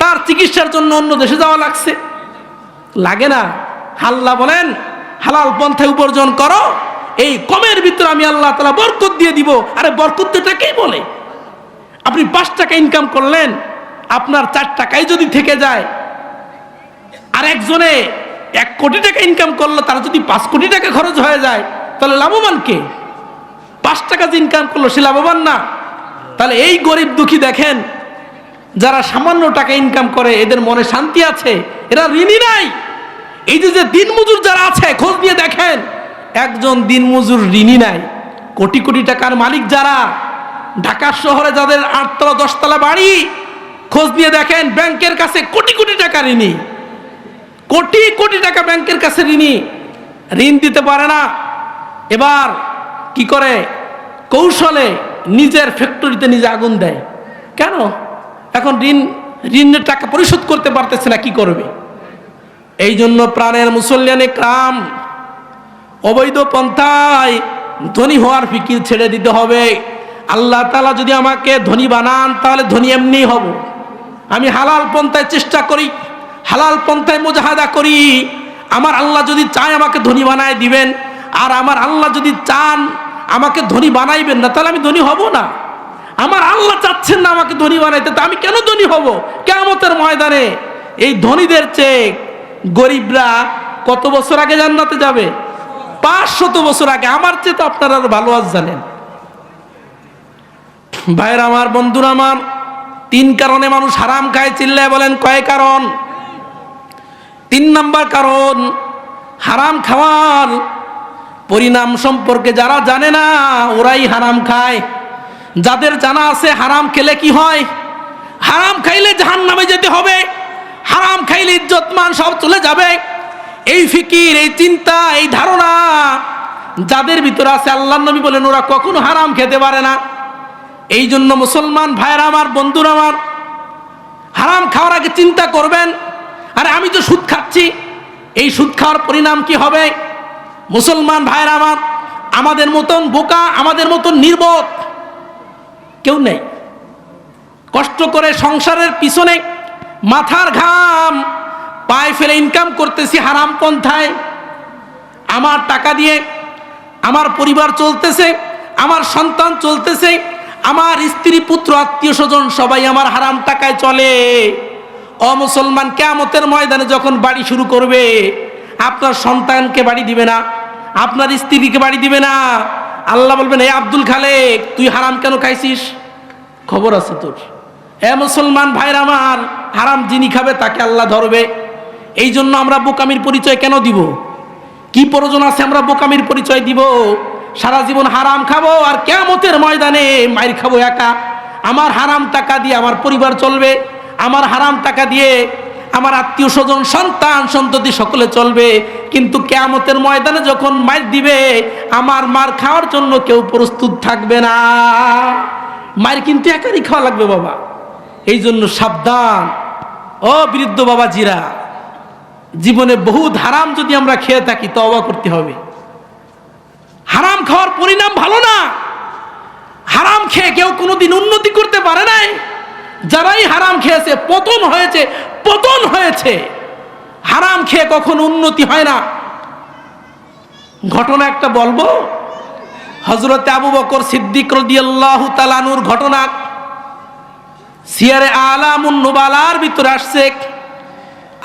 Speaker 1: তার চিকিৎসার জন্য অন্য দেশে যাওয়া লাগছে? লাগে না। আল্লাহ বলেন, হালাল পন্থায় উপার্জন করো, এই কমের ভিতরে আমি আল্লাহ তাআলা বরকত দিয়ে দিব। আরে বরকত এটাকেই বলে। আপনি 5 টাকা ইনকাম করলেন, আপনার 4 টাকাই যদি থেকে যায়, আর একজনে 1 কোটি টাকা ইনকাম করলো, তার যদি 5 কোটি টাকা খরচ হয়ে যায়, তাহলে লাভবান কে? 5 টাকা যে ইনকাম করলো সে লাভবান না? তাহলে এই গরিব দুঃখী দেখেন, যারা সামান্য টাকা ইনকাম করে, এদের মনে শান্তি আছে, এরা ঋণী নাই। এই যে দিনমজুর যারা আছে, খোঁজ নিয়ে দেখেন একজন দিনমজুর ঋণী নাই। কোটি কোটি টাকার মালিক যারা, ঢাকা শহরে যাদের 8 তলা 10 তলা বাড়ি, খোঁজ নিয়ে দেখেন ব্যাংকের কাছে কোটি কোটি টাকা ঋণী, কোটি কোটি টাকা ব্যাংকের কাছে ঋণী, ঋণ দিতে পারে না। এবার কি করে? কৌশলে নিজের ফ্যাক্টরিতে নিজে আগুন দেয়। কেন? এখন ঋণের টাকা পরিশোধ করতে পারতেছে না, কি করবে? এই জন্য প্রাণের মুসল্লিয়ানে কাম, অবৈধ পন্থায় ধনী হওয়ার ফিকির ছেড়ে দিতে হবে। আল্লাহ তাআলা যদি আমাকে ধনী বানান, তাহলে ধনী এমনি হব। আমি হালাল পন্থায় চেষ্টা করি, হালাল পন্থায় মুজাহাদা করি। আমার আল্লাহ যদি চায় আমাকে ধনী বানায় দিবেন, আর আমার আল্লাহ যদি চান আমাকে ধনী বানাইবেন না, তাহলে আমি ধনী হব না। আমার আল্লাহ চাচ্ছেন না আমাকে ধনী বানাইতে, তা আমি কেন ধনী হব? কিয়ামতের ময়দানে এই ধনীদের চেয়ে গরিবরা কত বছর আগে জান্নাতে যাবে? 500 বছর আগে। আমার চেয়ে তো আপনারা আরো ভালো আজ জানেন। ভাইরা আমার, বন্ধুরা আমার, 3 কারণে মানুষ হারাম খায়। চিল্লায় বলেন কয় কারণ? 3 নাম্বার কারণ, হারাম খাওয়ার পরিণাম সম্পর্কে যারা জানে না, ওরাই হারাম খায়। যাদের জানা আছে হারাম খেলে কি হয়, হারাম খাইলে জাহান্নামে যেতে হবে, হারাম খাইলে ইজ্জত মান সব চলে যাবে, এই ফিকির, এই চিন্তা, এই ধারণা যাদের ভিতরে আছে, আল্লাহর নবী বলেন ওরা কখনো হারাম খেতে পারে না। এই জন্য মুসলমান ভাইরা আমার, বন্ধুরা আমার, হারাম খাওয়ার আগে চিন্তা করবেন, আরে আমি তো সুদ খাচ্ছি, এই সুদ খাওয়ার পরিণাম কি হবে? মুসলমান ভাইরা আমার, আমাদের মতন বোকা, আমাদের মতন নির্বোধ কেউ নেই। কষ্ট করে সংসারের পিছনে মাথার ঘাম পায়ে ফেলে ইনকাম করতেছি হারাম পন্থায়। আমার টাকা দিয়ে আমার পরিবার চলতেছে, আমার সন্তান চলতেছে, আমার স্ত্রী পুত্র আত্মীয় স্বজন সবাই আমার হারাম টাকায় চলে। ও মুসলমান, কিয়ামতের ময়দানে যখন বাড়ি শুরু করবে, আপনার সন্তানকে বাড়ি দিবে না, আপনার স্ত্রীকে বাড়ি দিবে না। আল্লাহ বলবেন, এ আব্দুল খালেক, তুই হারাম কেন খাইছিস? খবর আছে তোর। এ মুসলমান ভাইরা আমার, হারাম যিনি খাবে তাকে আল্লাহ ধরবে। এই জন্য আমরা বোকামির পরিচয় কেন দিব? কি প্রয়োজন আছে আমরা বোকামির পরিচয় দিব? সারা জীবন হারাম খাবো আর কিয়ামতের ময়দানে মাইর খাবো একা। আমার হারাম টাকা দিয়ে আমার পরিবার চলবে, আমার হারাম টাকা দিয়ে আমার আত্মীয় স্বজন সন্তান সন্ততি সকলে চলবে, কিন্তু কিয়ামতের ময়দানে যখন মার দিবে আমার মার খাওয়ার জন্য কেউ প্রস্তুত থাকবে না। মার কিন্তু একারই খাওয়া লাগবে বাবা। এই জন্য সাবধান ও বৃদ্ধ বাবাজিরা, জীবনে বহুত হারাম যদি আমরা খেয়ে থাকি তওবা করতে হবে। হারাম খাওয়ার পরিণাম ভালো না। হারাম খেয়ে কেউ কোনোদিন উন্নতি করতে পারে নাই। যারাই হারাম খেয়েছে পতন হয়েছে, পতন হয়েছে। হারাম খেয়ে কখনো উন্নতি হয় না। ঘটনা একটা বলবো, হযরতে আবু বকর সিদ্দিক রাদিয়াল্লাহু তাআলা আনহুর ঘটনা সিয়ারে আলামুন নুবালার ভিতরে আসছে।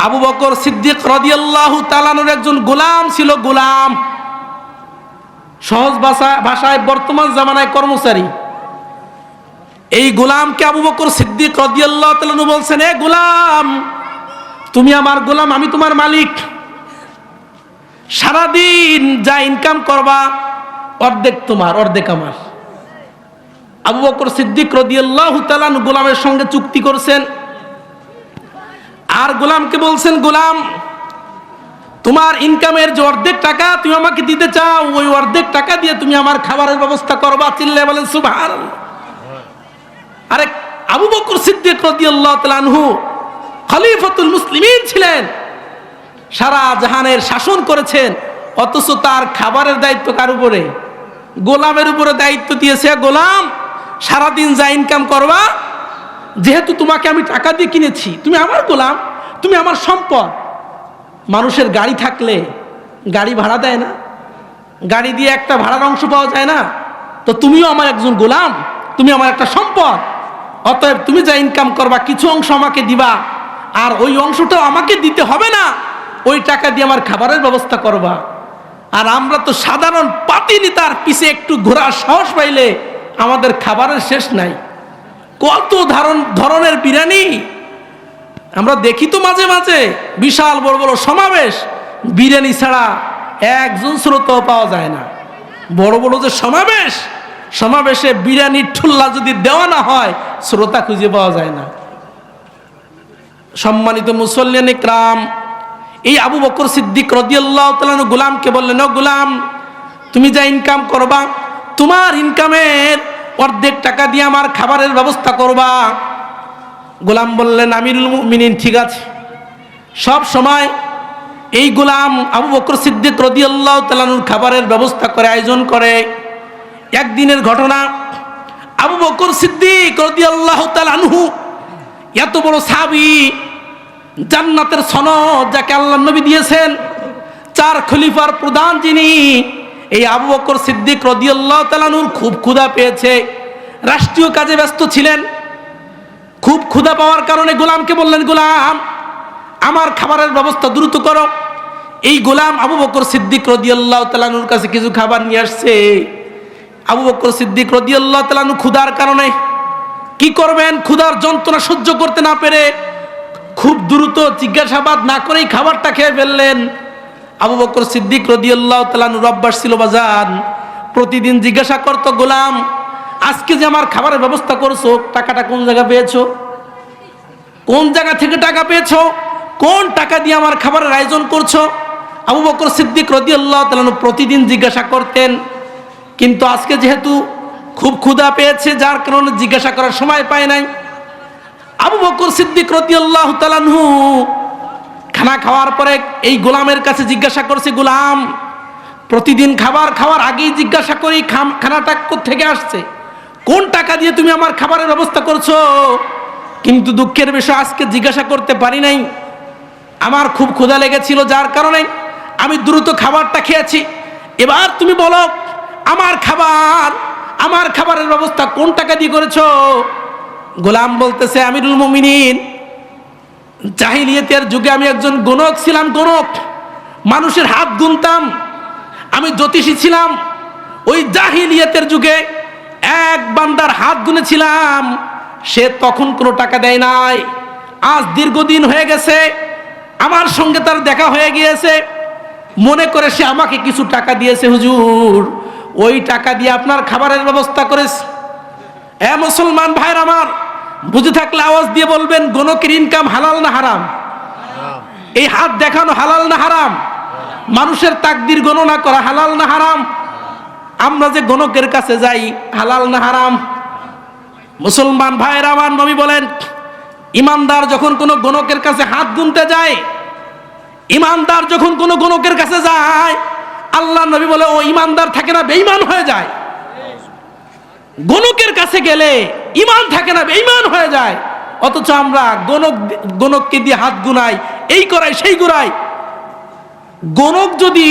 Speaker 1: আবু বকর সিদ্দিক রাদিয়াল্লাহু তাআলা আনহুর একজন গোলাম ছিল, গোলাম, সহজ ভাষায় বর্তমান জামানায় কর্মচারী। এই গোলামকে আবু বকর সিদ্দিক রাদিয়াল্লাহু তাআলা আনহু বলছেন, এ গোলাম, তুমি আমার গোলাম, আমি তোমার মালিক। সারাদিন যা ইনকাম করবা অর্ধেক তোমার, অর্ধেক আমার। আবু বকর সিদ্দিক রাদিয়াল্লাহু তাআলা আনহু গোলামের সঙ্গে চুক্তি করছেন, আর গোলামকে বলছেন, গোলাম, তোমার ইনকামের যে অর্ধেক টাকা তুমি আমাকে দিতে চাও, ওই অর্ধেক টাকা দিয়ে তুমি আমার খাবারের ব্যবস্থা করবা। চিল্লায়ে বলেন সুবহানাল্লাহ। আরে আবু বকর সিদ্দিক রাদিয়াল্লাহু তাআলা আনহু খলিফাতুল মুসলিমিন ছিলেন, সারা জাহানের শাসন করেছেন, অথচ তার খাবারের দায়িত্ব কার উপরে? গোলামের উপরে দায়িত্ব দিয়েছে, গোলাম সারাদিন যা ইনকাম করবা, যেহেতু তোমাকে আমি টাকা দিয়ে কিনেছি, তুমি আমার গোলাম, তুমি আমার সম্পদ। মানুষের গাড়ি থাকলে গাড়ি ভাড়া দেয় না? গাড়ি দিয়ে একটা ভাড়ার অংশ পাওয়া যায় না? তো তুমিও আমার একজন গোলাম, তুমি আমার একটা সম্পদ। অতএব তুমি যা ইনকাম করবা কিছু অংশ আমাকে দিবা, আর ওই অংশটাও আমাকে দিতে হবে না, ওই টাকা দিয়ে আমার খাবারের ব্যবস্থা করবা। আর আমরা তো সাধারণ পাতিনি, তার পিছে একটু ঘোরার সাহস পাইলে আমাদের খাবারের শেষ নাই। কত ধরনের বিরিয়ানি আমরা দেখি তো মাঝে মাঝে, বিশাল বড় বড় সমাবেশ, বিরিয়ানি ছাড়া একজন শ্রোতাও পাওয়া যায় না। বড় বড় যে সমাবেশ, সমাবেশে বিরিয়ানির ঠুল্লা যদি দেওয়া না হয় শ্রোতা খুঁজে পাওয়া যায় না। সম্মানিত মুসল্লিয়ান ইকরাম, এই আবু বকর সিদ্দিক রাদিয়াল্লাহু তাআলা আনহু গোলামকে বললেন, ও গোলাম, তুমি যা ইনকাম করবা তোমার ইনকামের অর্ধেক টাকা দিয়ে আমার খাবারের ব্যবস্থা করবা। গোলাম বললেন, আমিরুল মুমিনিন, ঠিক আছে। সব সময় এই গোলাম আবু বকর সিদ্দিক রাদিয়াল্লাহু তাআলা আনহুর খাবারের ব্যবস্থা করে, আয়োজন করে। একদিনের ঘটনা, আবু বকর সিদ্দিক রাদিয়াল্লাহু তাআলা আনহু এত বড় সাহাবী, জান্নাতের সনদ যাকে আল্লাহর নবী দিয়েছেন, 4 খলিফার প্রধান যিনি, এই আবু বকর সিদ্দিক রাদিয়াল্লাহু তাআলা আনহুর খুব ক্ষুধা পেয়েছে, রাষ্ট্রীয় কাজে ব্যস্ত ছিলেন। খুব ক্ষুধা পাওয়ার কারণে গোলামকে বললেন, গোলাম, আমার খাবারের ব্যবস্থা দ্রুত করো। এই গোলাম আবু বকর সিদ্দিক রাদিয়াল্লাহু তাআলা আনহুর কাছে কিছু খাবার নিয়ে আসছে। আবু বকর সিদ্দিক রাদিয়াল্লাহু তাআলা আনহু ক্ষুধার কারণে কি করবেন, ক্ষুধার যন্ত্রণা সহ্য করতে না পেরে খুব দ্রুত জিজ্ঞাসাবাদ না করেই খাবারটা খেয়ে ফেললেন। আবু বকর সিদ্দিক রাদিয়াল্লাহু তাআলা আনহুর অভ্যাস ছিল বাজান, প্রতিদিন জিজ্ঞাসা করতো, গোলাম, আজকে যে আমার খাবারের ব্যবস্থা করছো, টাকাটা কোন জায়গা পেয়েছো? কোন জায়গা থেকে টাকা পেয়েছো? কোন টাকা দিয়ে আমার খাবারের আয়োজন করছো? আবু বকর সিদ্দিক রাদিয়াল্লাহু তাআলা আনহু প্রতিদিন জিজ্ঞাসা করতেন, কিন্তু আজকে যেহেতু খুব ক্ষুধা পেয়েছে, যার কারণে জিজ্ঞাসা করার সময় পায় নাই। আবু বকর সিদ্দিক রাদিয়াল্লাহু তাআলা আনহু খানা খাওয়ার পরে এই গোলামের কাছে জিজ্ঞাসা করছে, গোলাম, প্রতিদিন খাবার খাওয়ার আগেই জিজ্ঞাসা করি খানাটা কোত্থেকে আসছে, কোন টাকা দিয়ে তুমি আমার খাবারের ব্যবস্থা করছো? কিন্তু দুঃখের বিষয়, আজকে জিজ্ঞাসা করতে পারি নাই। আমার খুব ক্ষুধা লেগেছিল, যার কারণে আমি দ্রুত খাবারটা খেয়েছি। এবার তুমি বলো, আমার খাবারের ব্যবস্থা কোন টাকা দিয়ে করেছো? গোলাম বলতেছে, আমিরুল মুমিনিন, জাহিলিয়াতের যুগে আমি একজন গণক ছিলাম, গণক, মানুষের হাত গুনতাম, আমি জ্যোতিষী ছিলাম। ওই জাহিলিয়াতের যুগে এক বান্দার হাত গুনেছিলাম, সে তখন কোনো টাকা দেয় নাই। আজ দীর্ঘদিন হয়ে গেছে, আমার সঙ্গে তার দেখা হয়ে গিয়েছে, মনে করে সে আমাকে কিছু টাকা দিয়েছে, হুজুর, ওই টাকা দিয়ে আপনার খাবারের ব্যবস্থা করেছে। এ মুসলমান ভাইর আমার, বুঝে থাকলে আওয়াজ দিয়ে বলবেন, গণকের ইনকাম হালাল না হারাম? এই হাত দেখানো হালাল না হারাম? মানুষের তাকদির গণনা করা হালাল না হারাম? আমরা যে গণকের কাছে যাই হালাল না হারাম? মুসলমান ভাইয়ের আমার, নবী বলেন, ইমানদার যখন কোনো গণকের কাছে হাত গুনতে যায়, ইমানদার যখন কোনো গণকের কাছে যায়, আল্লাহ নবী বলে ও ইমানদার থাকে না, বেঈমান হয়ে যায়। গণকের কাছে গেলে ইমান থাকে না, বেঈমান হয়ে যায়। অথচ আমরা গণককে দিয়ে হাত গুনাই, এই করাই সেই করাই। গণক যদি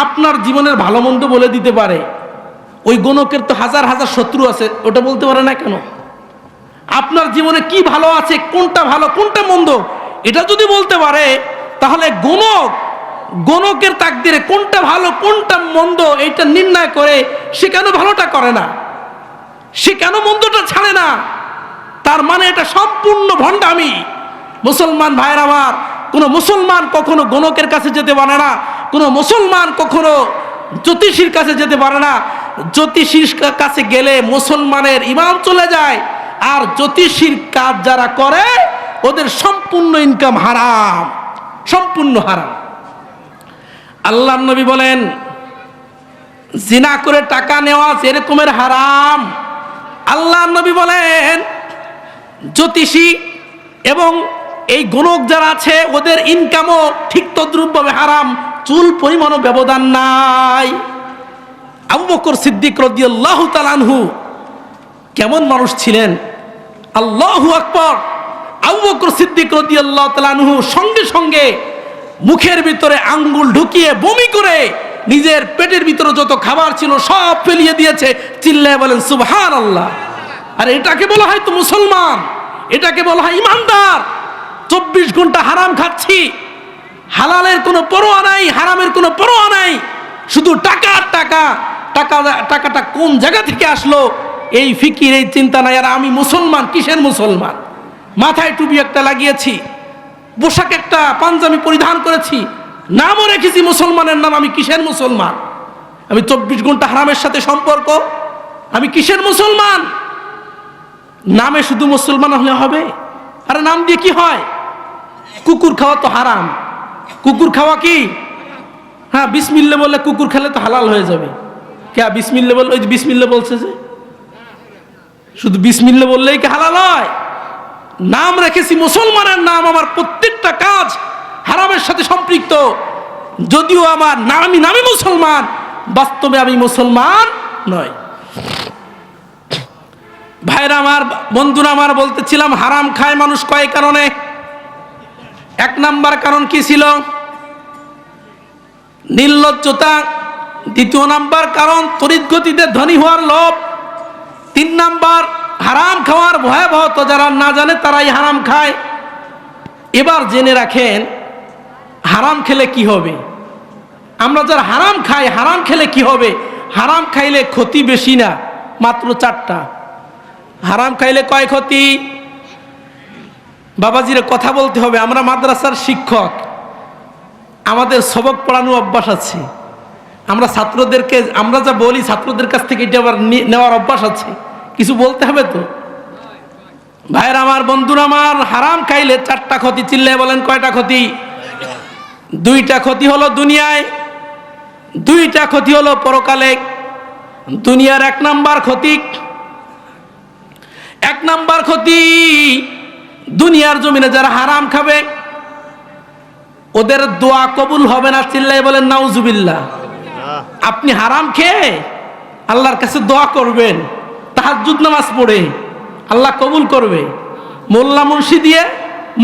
Speaker 1: আপনার জীবনের ভালো মন্দ বলে দিতে পারে, ওই গণকের তো হাজার হাজার শত্রু আছে, ওটা বলতে পারে না কেন? আপনার জীবনে কি ভালো আছে, কোনটা ভালো কোনটা মন্দ, এটা যদি বলতে পারে, তাহলে গণকের তাকদিরে কোনটা ভালো কোনটা মন্দ এটা নির্ণয় করে সে কেন ভালোটা করে না, সে কেন মন্দটা ছাড়ে না? তার মানে এটা সম্পূর্ণ ভণ্ডামি। মুসলমান ভাইয়ের আমার, কোনো মুসলমান কখনো গণকের কাছে যেতে পারে না, কোনো মুসলমান কখনো জ্যোতিষীর কাছে যেতে পারে না। জ্যোতিষীর কাছে গেলে মুসলমানের ঈমান চলে যায়, আর জ্যোতিষীর কাজ যারা করে ওদের সম্পূর্ণ ইনকাম হারাম, সম্পূর্ণ হারাম। আল্লাহর নবী বলেন, জিনা করে টাকা নেওয়া এরকমের হারাম। আল্লাহর নবী বলেন, জ্যোতিষী এবং এই গণক যারা আছে ওদের ইনকামও ঠিক তদ্রূপভাবে হারাম, চুল পরিমাণও ব্যবধান নাই। আবু বকর সিদ্দিক রাদিয়াল্লাহু তাআলা আনহু কেমন মানুষ ছিলেন, আল্লাহু আকবার। আবু বকর সিদ্দিক রাদিয়াল্লাহু তাআলা আনহু সঙ্গে সঙ্গে মুখের ভিতরে আঙ্গুল ঢুকিয়ে বমি করে নিজের পেটের ভিতরে যত খাবার ছিল সব ফেলিয়ে দিয়েছে। চিল্লায় বলেন সুবহানাল্লাহ। আর এটাকে বলা হয় তো মুসলমান, এটাকে বলা হয় ইমানদার। 24 ঘন্টা হারাম খাচ্ছি, হালালের কোনো পরোয়া নাই, হারামের কোনো পরোয়া নাই, শুধু টাকা টাকা টাকা। টাকাটা কোন জায়গা থেকে আসলো এই ফিকির, এই চিন্তা নাই। আর আমি মুসলমান, কিসের মুসলমান? মাথায় টুপি একটা লাগিয়েছি, পোশাক একটা পাঞ্জাবি পরিধান করেছি, নামও রেখেছি মুসলমানের নাম, আমি কিসের মুসলমান? আমি 24 ঘন্টা হারামের সাথে সম্পর্ক, আমি কিসের মুসলমান? নামে শুধু মুসলমান হলে হবে? আরে নাম দিয়ে কি হয়? কুকুর খাওয়া তো হারাম। কুকুর খাওয়া কি? হ্যাঁ, বিসমিল্লাহ বললে কুকুর খেলে তো হালাল হয়ে যাবে। কে বিসমিল্লাহ বললে? ওই যে বিসমিল্লাহ বলছে, যে শুধু বিসমিল্লাহ বললেই কি হালাল হয়? নাম রেখেছি মুসলমানের নাম, আমার প্রত্যেকটা কাজ হারামের সাথে সম্পৃক্ত। যদিও আমার নামই মুসলমান, বাস্তবে আমি মুসলমান নয়। ভাইরা আমার, বন্ধুরা আমার, বলতেছিলাম হারাম খায় মানুষ কয় কারণে। 1 নাম্বার কারণ কি ছিল? নির্লজ্জতা। 2 নাম্বার কারণ তড়িৎ গতিতে ধনী হওয়ার লোভ। 3 নাম্বার হারাম খাওয়ার ভয়াবহতা যারা না জানে তারাই হারাম খায়। এবার জেনে রাখেন হারাম খেলে কি হবে। আমরা যারা হারাম খাই, হারাম খেলে কি হবে? হারাম খাইলে ক্ষতি বেশি না, মাত্র 4টা। হারাম খাইলে কয় ক্ষতি? বাবাজিরে কথা বলতে হবে, আমরা মাদ্রাসার শিক্ষক, আমাদের সবক পড়ানো অভ্যাস আছে। আমরা ছাত্রদেরকে আমরা যা বলি ছাত্রদের কাছ থেকে এটা আবার নেওয়ার অভ্যাস আছে, কিছু বলতে হবে তো। ভাইয়ের আমার, বন্ধুরা আমার, হারাম খাইলে 4টা ক্ষতি। চিল্লায় বলেন কয়টা ক্ষতি? 2টা ক্ষতি হলো দুনিয়ায়, 2টা ক্ষতি হলো পরকালে। দুনিয়ার 1 নাম্বার ক্ষতি, 1 নাম্বার ক্ষতি, দুনিয়ার জমিনে যারা হারাম খাবে ওদের দোয়া কবুল হবে না। চিল্লায় বলেন নাউজুবিল্লাহ। আপনি হারাম খেয়ে আল্লাহর কাছে দোয়া করবেন, তাহাজ্জুদ নামাজ পড়ে, আল্লাহ কবুল করবে। মোল্লা মুন্সি দিয়ে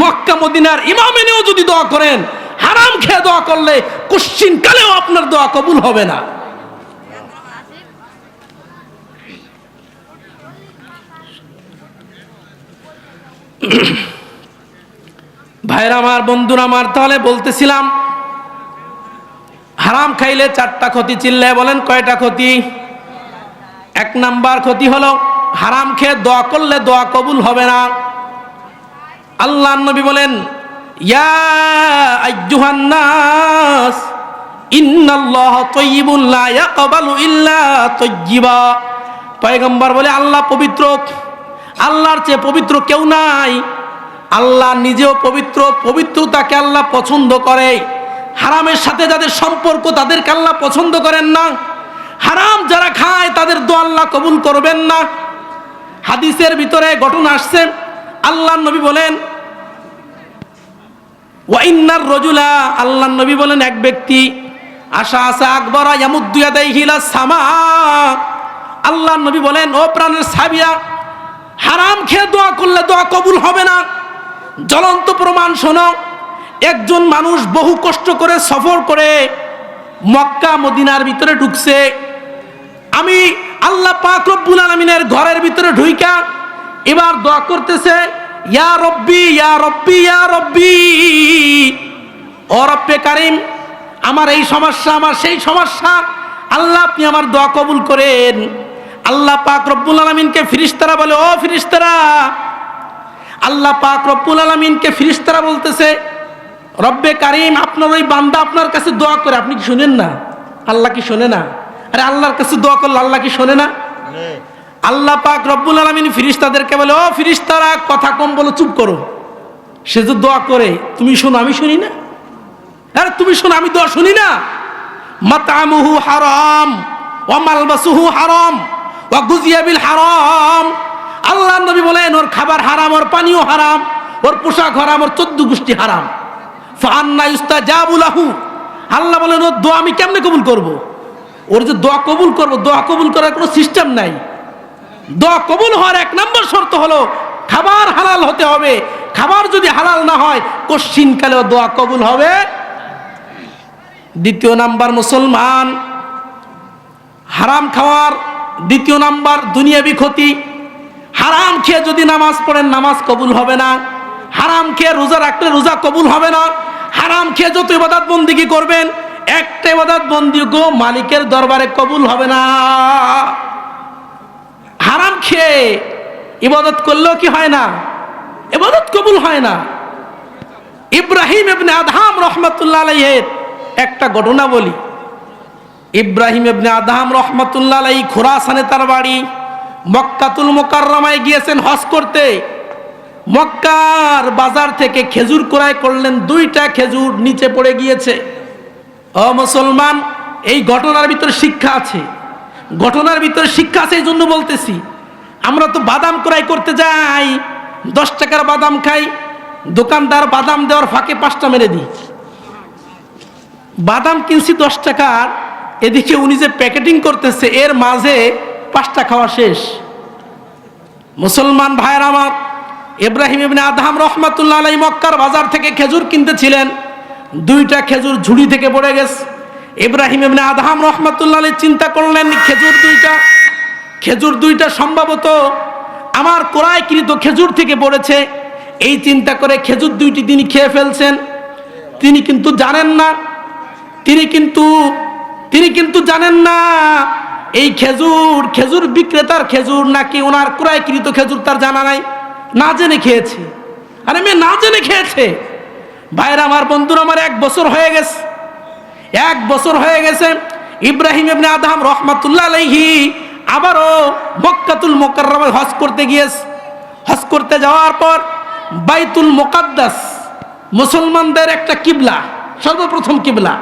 Speaker 1: মক্কা মদিনার ইমাম এনেও যদি দোয়া করেন, হারাম খেয়ে দোয়া করলে কুশ্চিন কালেও আপনার দোয়া কবুল হবে না। ভাইরা আমার, বন্ধুরা আমার, তাহলে বলতেছিলাম হারাম খাইলে 4টা ক্ষতি। চিল্লায় বলেন কয়টা ক্ষতি? 1 নাম্বার ক্ষতি হলো হারাম খেয়ে দোয়া করলে দোয়া কবুল হবে না। আল্লাহর নবী বলেন, ইয়া আইয়ুহান নাস ইন্নাল্লাহা তাইয়্যিবুন লা ইয়াকবালু ইল্লা তাইয়্যিবা। পয়গম্বর বলে আল্লাহ পবিত্র, আল্লাহর চেয়ে পবিত্র কেউ নাই। আল্লাহ নিজেও পবিত্র, পবিত্রতাকে আল্লাহ পছন্দ করে। হারামের সাথে যাদের সম্পর্ক তাদেরকে আল্লাহ পছন্দ করেন না। হারাম যারা খায় তাদের দোয়া আল্লাহ কবুল করবেন না। হাদিসের ভিতরে ঘটনা আসছে, আল্লাহর নবী বলেন ওয়া ইন্নার রাজুলা, আল্লাহর নবী বলেন এক ব্যক্তি আশা আসা আকবরা ইয়ামুদ্দু ইয়াদাইহি ইলা সামা। আল্লাহর নবী বলেন ও প্রাণের সাহাবীরা, হারাম খেয়ে দোয়া করলে দোয়া কবুল হবে না। জ্বলন্ত প্রমাণ শোনো, একজন মানুষ বহু কষ্ট করে সফর করে মক্কা মদিনার ভিতরে ঢুকছে। আমি আল্লাহ পাক রব্বুল আলামিনের ঘরের ভিতরে ঢুইকা এবার দোয়া করতেছে, ইয়া রব্বি ইয়া রব্বি ইয়া রব্বি, ও রব্বে কারিম, আমার এই সমস্যা, আমার সেই সমস্যা, আল্লাহ আপনি আমার দোয়া কবুল করেন। আল্লাহ পাক রব্বুল আলামিনকে ফেরেশতারা বলে, ও ফেরেশতারা, আল্লাহ পাক রব্বুল আলামিনকে ফেরেশতারা বলতেছে, রব্বে কারিম, আপনার ওই বান্দা আপনার কাছে দোয়া করে, আপনি কি শুনেন না? আল্লাহ কি শোনে না? আরে আল্লাহর কাছে দোয়া করলে আল্লাহ কি শোনে না? আল্লাহ পাক রব্বুল আলামিন ফেরেশতাদেরকে বলে, ও ফেরেশতারা, কথা কম বলো, চুপ করো। সে যে দোয়া করে তুমি শোনো, আমি শুনি না? আরে তুমি শোনো, আমি দোয়া শুনি না? মাতামুহু হারাম ওয়া মালবাসুহু হারাম ওয়া গুজিয়া বিল হারাম। আল্লাহর নবী বলেন ওর খাবার হারাম, ওর পানীয় হারাম, ওর পোশাক হারাম, ওর 14 গোষ্ঠী হারাম। ফাআন্না ইস্তাজাবু লাহু, আল্লাহ বলেন ওর দোয়া আমি কেমনে কবুল করব? ওর যে দোয়া কবুল করব, দোয়া কবুল করার কোনো সিস্টেম নাই। দোয়া কবুল হওয়ার এক নম্বর শর্ত হলো খাবার হালাল হতে হবে। খাবার যদি হালাল না হয় কশ্চিনকালেও দোয়া কবুল হবে। দ্বিতীয় নাম্বার, মুসলমান হারাম খাওয়ার দ্বিতীয় নাম্বার দুনিয়াবি ক্ষতি। হারাম খেয়ে যদি নামাজ পড়েন নামাজ কবুল হবে না। হারাম খেয়ে রোজা রাখলে রোজা কবুল হবে না। হারাম খেয়ে যত ইবাদত বন্দিগি করবেন একটা ইবাদত বন্দিগি মালিকের দরবারে কবুল হবে না। হারাম খেয়ে ইবাদত করলেও কি হয় না? ইবাদত কবুল হয় না। ইব্রাহিম ইবনে আদহাম রহমাতুল্লাহ আলাইহির একটা ঘটনা বলি। ইব্রাহিম ইবনে আদহাম রহমাতুল্লাহ আলাইহি খুরাসানে তার বাড়ি, মক্কাতুল মুকাররমায় গিয়েছেন হজ করতে। মক্কার বাজার থেকে খেজুর ক্রয় করলেন, 2টা খেজুর নিচে পড়ে গিয়েছে। ও মুসলমান, এই ঘটনার ভিতরে শিক্ষা আছে। ঘটনার ভিতরে শিক্ষা আছে, এই জন্য বলতেছি। আমরা তো বাদাম ক্রয় করতে যাই, 10 টাকার বাদাম খাই, দোকানদার বাদাম দেওয়ার ফাঁকে 5টা মেরে দিই। বাদাম কিনছি 10 টাকার, এদিকে উনি যে প্যাকেটিং করতেছে এর মাঝে 5টা খাওয়া শেষ। মুসলমান ভাইয়ের আমার, ইব্রাহিম ইবনে আদহাম রহমাতুল্লাহ আলাইহি মক্কার বাজার থেকে খেজুর কিনতেছিলেন, 2টা খেজুর ঝুড়ি থেকে পড়ে গেছে। ইব্রাহিম ইবনে আদহাম রহমাতুল্লাহ আলাইহি চিন্তা করলেন খেজুর দুইটা সম্ভবত আমার ক্রয়কৃত খেজুর থেকে পড়েছে। এই চিন্তা করে খেজুর 2টি তিনি খেয়ে ফেলছেন। তিনি কিন্তু জানেন না এই খেজুর বিক্রেতার খেজুর নাকি ওনার ক্রয়কৃত খেজুর তার জানা নাই, না জেনে খেয়েছে। আরে মেয়ে না জেনে খেয়েছে। ভাইরা আমার, বন্ধুরা আমার, 1 বছর হয়ে গেছে। 1 বছর হয়ে গেছে। ইব্রাহিম ইবনে আদহাম রহমাতুল্লাহ আলাইহি আবারও মক্কাতুল মুকাররমায় হজ করতে গিয়েছে। হজ করতে যাওয়ার পর বাইতুল মুকাদ্দাস মুসলমানদের একটা কিবলা, সর্বপ্রথম কিবলা।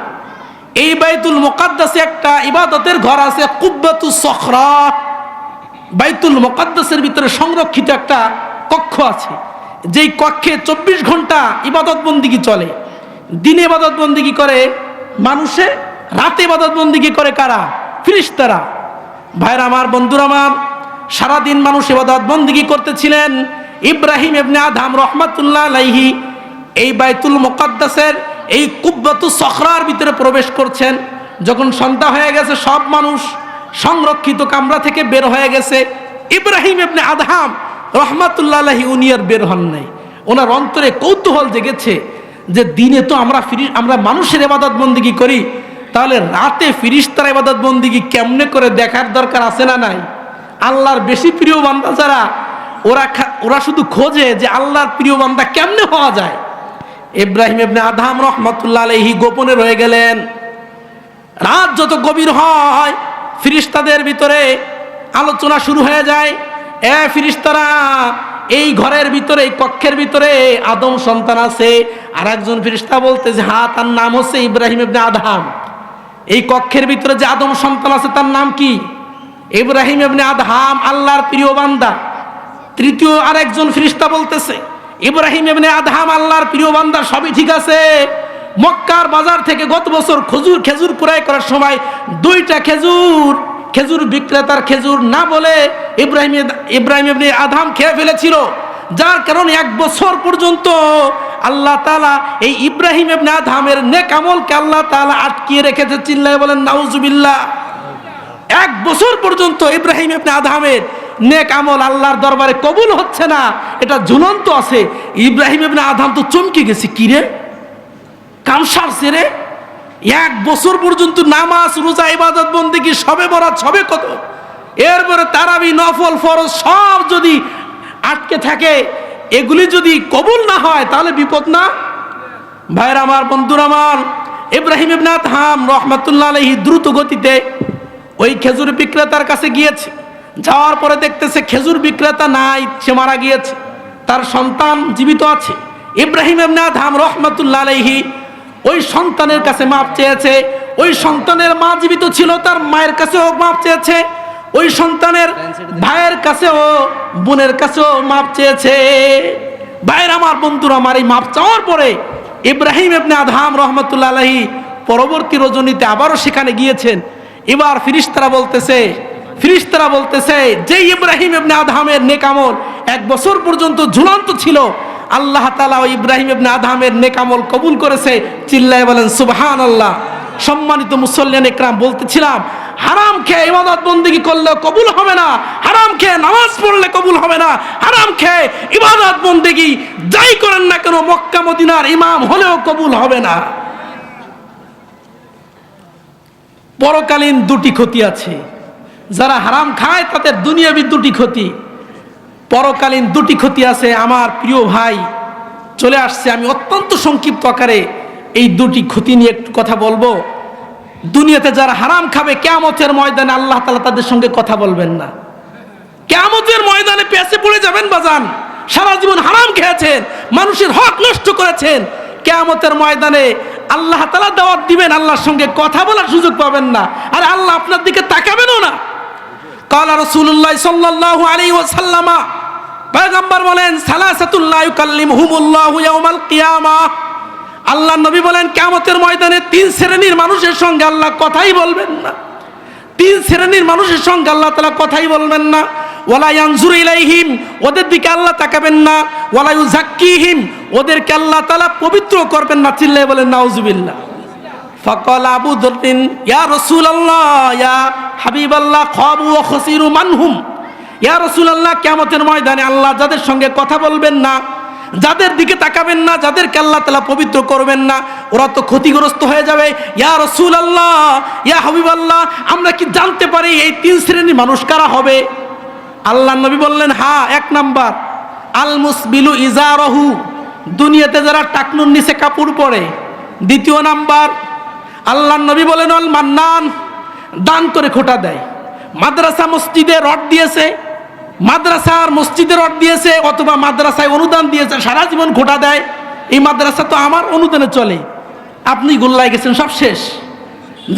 Speaker 1: এই বাইতুল মুকাদ্দাসে একটা ইবাদতের ঘর আছে, কুব্বাতুস সখরা। বাইতুল মুকাদ্দাসের ভিতরে সংরক্ষিত একটা কক্ষ আছে, যেই কক্ষে 24 ঘন্টা ইবাদত বন্দিগি চলে। দিনে ইবাদত বন্দিগি করে মানুষে, রাতে ইবাদত বন্দিগি করে কারা? ফেরেশতারা। ভাইরা আমার, বন্ধুরা আমার, সারাদিন মানুষ ইবাদত বন্দিগি করতেছিলেন। ইব্রাহিম ইবনে আদহাম রহমাতুল্লাহ আলাইহি এই বাইতুল মুকাদ্দাসের এই কুব্বাতুস সখরার ভিতরে প্রবেশ করছেন। যখন সন্ধ্যা হয়ে গেছে, সব মানুষ সংরক্ষিত কামরা থেকে বের হয়ে গেছে। ইব্রাহিম ইবনে আদহাম রহমাতুল্লাহ আলাইহি উনি আর বের হন নাই। ওনার অন্তরে কৌতূহল জেগেছে যে দিনে তো আমরা মানুষের ইবাদত বন্দিগি করি, তাহলে রাতে ফেরেশতারা ইবাদত বন্দিগি কেমনে করে দেখার দরকার আছে না নাই? আল্লাহর বেশি প্রিয় বান্দা যারা, ওরা শুধু খোঁজে যে আল্লাহর প্রিয় বান্দা কেমনে হওয়া যায়। ইব্রাহিম ইবনে আদহাম রহমাতুল্লাহ আলাইহি গোপনে রয়ে গেলেন। রাত যত গভীর হয় ফেরেশতাদের ভিতরে আলোচনা শুরু হয়ে যায়, এ ফেরেশতারা, এই ঘরের ভিতরে, এই কক্ষের ভিতরে আদম সন্তান আছে। আর একজন ফেরেশতা বলতেছে, হ্যাঁ, তার নাম হচ্ছে ইব্রাহিম ইবনে আদহাম। এই কক্ষের ভিতরে যে আদম সন্তান আছে তার নাম কি? ইব্রাহিম ইবনে আদহাম, আল্লাহর প্রিয় বান্দা। তৃতীয় আরেকজন ফেরেশতা বলতেছে, ইব্রাহিম ইবনে আদহাম আল্লাহর প্রিয় বান্দা, সবই ঠিক আছে। মক্কার বাজার থেকে গত বছর খেজুর ক্রয় করার সময় 2টা খেজুর বিক্রেতার খেজুর না বলে ইব্রাহিম ইবনে আদহাম খেয়ে ফেলেছিল, যার কারণে 1 বছর পর্যন্ত আল্লাহ তাআলা এই ইব্রাহিম ইবনে আদহামের নেক আমলকে আল্লাহ তাআলা আটকিয়ে রেখেছে। চিল্লায়ে বলেন নাউজুবিল্লাহ। 1 বছর পর্যন্ত ইব্রাহিম ইবনে আদহামের নেক আমল আল্লাহর দরবারে কবুল হচ্ছে না, এটা ঝুলন্ত আছে। ইব্রাহিম ইবনে আদহাম তো চমকে গেছে, কি রে, কামসার ছেড়ে 1 বছর পর্যন্ত নামাজ, রোজা, ইবাদত, বন্দেগী, সবে বরাত, সবে কত, এরপরে তারাবি, নফল, ফরজ সব যদি আটকে থাকে, এগুলি যদি কবুল না হয় তাহলে বিপদ না? ভাইরা আমার, বন্ধুরা আমার, ইব্রাহিম ইবনে আদহাম রহমাতুল্লাহ আলাইহি দ্রুত গতিতে ওই খেজুর বিক্রেতার কাছে গিয়েছে। যাওয়ার পরে দেখতেছে খেজুর বিক্রেতা নাই, সে মারা গিয়েছে, তার সন্তান জীবিত আছে। ইব্রাহিম ইবনে আদহাম রহমাতুল্লাহ আলাইহি ওই সন্তানের কাছে মাপ চেয়েছে। ওই সন্তানের মা জীবিত ছিল, তার মায়ের কাছেও মাপ চেয়েছে। ওই সন্তানের ভাইয়ের কাছেও, বোনের কাছেও মাপ চেয়েছে। ভাইয়ের আমার, বন্ধুরা আমার, এই মাপ চাওয়ার পরে ইব্রাহিম ইবনে আদহাম রহমাতুল্লাহ আলাইহি পরবর্তী রজনীতে আবারও সেখানে গিয়েছেন। এবার ফেরেশতারা বলতেছে যে ইব্রাহিম ইবনে আদহামের নেক আমল 1 বছর পর্যন্ত ঝুলন্ত ছিল, আল্লাহ তাআলা ওই ইব্রাহিম ইবনে আদহামের নেক আমল কবুল করেছে। চিল্লায়ে বলেন সুবহানাল্লাহ। সম্মানিত মুসল্লিয়ান ইকরাম, বলতেছিলাম, হারাম খেয়ে ইবাদত বন্দেগী করলে কবুল হবে না, হারাম খেয়ে নামাজ পড়লে কবুল হবে না, হারাম খেয়ে ইবাদত বন্দেগী যাই করেন না কেন মক্কা মদিনার ইমাম হলেও কবুল হবে না। পরকালীন 2টি ক্ষতি আছে। যারা হারাম খায় তাদের দুনিয়াবি 2টি ক্ষতি, পরকালীন 2টি ক্ষতি আছে। আমার প্রিয় ভাই চলে আসছে, আমি অত্যন্ত সংক্ষিপ্ত আকারে এই 2টি ক্ষতি নিয়ে একটু কথা বলবো। দুনিয়াতে যারা হারাম খাবে, কিয়ামতের ময়দানে আল্লাহ তাআলা তাদের সঙ্গে কথা বলবেন না। কিয়ামতের ময়দানে পেছে পড়ে যাবেন বাজান। সারা জীবন হারাম খেয়েছেন, মানুষের হক নষ্ট করেছেন, কিয়ামতের ময়দানে আল্লাহ তাআলা দাওয়াত দিবেন, আল্লাহর সঙ্গে কথা বলার সুযোগ পাবেন না, আর আল্লাহ আপনার দিকে তাকাবেনও না। কালা রাসূলুল্লাহ সাল্লাল্লাহু আলাইহি ওয়াসাল্লাম, পয়গম্বর বলেন, সালাসাতুল লা ইউকাল্লিমুহুমুল্লাহু ইয়াওমাল কিয়ামাহ, আল্লাহ নবী বলেন কিয়ামতের ময়দানে 3 শ্রেণীর মানুষের সঙ্গে আল্লাহ কথাই বলবেন না। 3 শ্রেণীর মানুষের সঙ্গে আল্লাহ তাআলা কথাই বলবেন না। ওয়ালা ইয়ানজুরু ইলাইহিম, ওদের দিকে আল্লাহ তাকাবেন না। ওয়ালা ইউযাক্কিহিম, ওদেরকে আল্লাহ তাআলা পবিত্র করবেন না। চিল্লায়ে বলেন নাউজুবিল্লাহ। ফাকালা আবু যরদিন, ইয়া রাসূলুল্লাহ, ইয়া হাবিবাল্লাহ, খাবু ওয়া খাসিরু মানহুম। ইয়া রাসূলুল্লাহ, কিয়ামতের ময়দানে আল্লাহ যাদের সঙ্গে কথা বলবেন না, যাদের দিকে তাকাবেন না, যাদেরকে আল্লাহ তাআলা পবিত্র করবেন না, ওরা তো ক্ষতিগ্রস্ত হয়ে যাবে। ইয়া রাসূলুল্লাহ, ইয়া হাবিবাল্লাহ, আমরা কি জানতে পারি এই 3 শ্রেণীর মানুষ কারা হবে? আল্লাহ নবী বললেন, হ্যাঁ, 1 নাম্বার আল মুসবিলু ইজারহু, দুনিয়াতে যারা টাকনুর নিচে কাপড় পরে। 2 নাম্বার আল্লাহ নবী বলেন, আল মান্নান, দান করে খোটা দেয়। মাদ্রাসা মসজিদে রড দিয়েছে, মাদ্রাসার মসজিদে রড দিয়েছে, অথবা মাদ্রাসায় অনুদান দিয়েছে, সারা জীবন খোটা দেয়। এই মাদ্রাসা তো আমার অনুদানে চলে, আপনি গোল্লায় গেছেন, সব শেষ।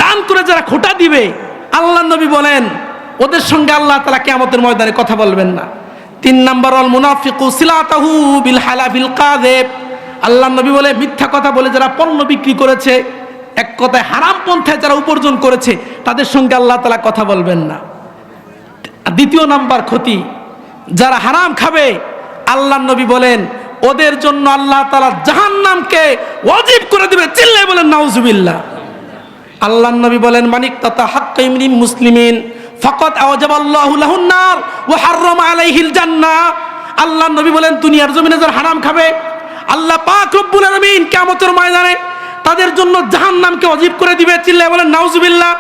Speaker 1: দান করে যারা খোটা দিবে, আল্লাহ নবী বলেন ওদের সঙ্গে আল্লাহ তাআলা কিয়ামতের ময়দানে কথা বলবেন না। 3 নাম্বার আল মুনাফিকু সিলাতাহু বিল হালাফিল কাযিব, আল্লাহ নবী বলে মিথ্যা কথা বলে যারা পণ্য বিক্রি করেছে, এক কথায় হারাম পন্থায় যারা উপার্জন করেছে, তাদের সঙ্গে আল্লাহ তাআলা কথা বলবেন না। 2 নাম্বার ক্ষতি, যারা হারাম খাবে, আল্লাহ নবী বলেন ওদের জন্য আল্লাহ তাআলা জাহান্নামকে ওয়াজিব করে দিবে। চিল্লায়ে বলেন নাউজুবিল্লাহ। আল্লাহ নবী বলেন, মানিক তাতা হাক্কা ইমরিন মুসলিমিন ফাকাদ আওজাবাল্লাহু লাহুন নার ওয়া হাররামা আলাইহিল জান্নাহ। আল্লাহ নবী বলেন, দুনিয়ার জমিনে যারা হারাম খাবে, আল্লাহ পাক রব্বুল আলামিন কিয়ামতের ময়দানে তাদের জন্য জাহান্নামকে ওয়াজিব করে দিবে। চিল্লায়ে বলেন নাউজুবিল্লাহ।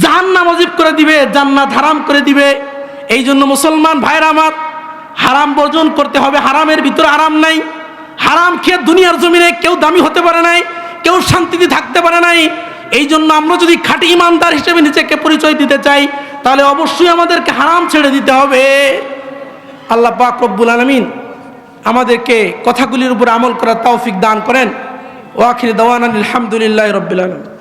Speaker 1: জাহান্নাম ওয়াজিব করে দিবে, জান্নাত হারাম করে দিবে। এই জন্য মুসলমান ভাইরা আমার, হারাম বর্জন করতে হবে। হারামের ভিতরে আরাম নাই। হারাম খেয়ে দুনিয়ার জমিনে কেউ দামি হতে পারে নাই, কেউ শান্তিতে থাকতে পারে নাই। এই জন্য আমরা যদি খাঁটি ইমানদার হিসেবে নিজেকে পরিচয় দিতে চাই, তাহলে অবশ্যই আমাদেরকে হারাম ছেড়ে দিতে হবে। আল্লাহ পাক রব্বুল আলামিন আমাদেরকে কথাগুলির উপর আমল করার তৌফিক দান করেন। ওয়া আখির দাওয়ানা আলহামদুলিল্লাহি রাব্বিল আলামিন।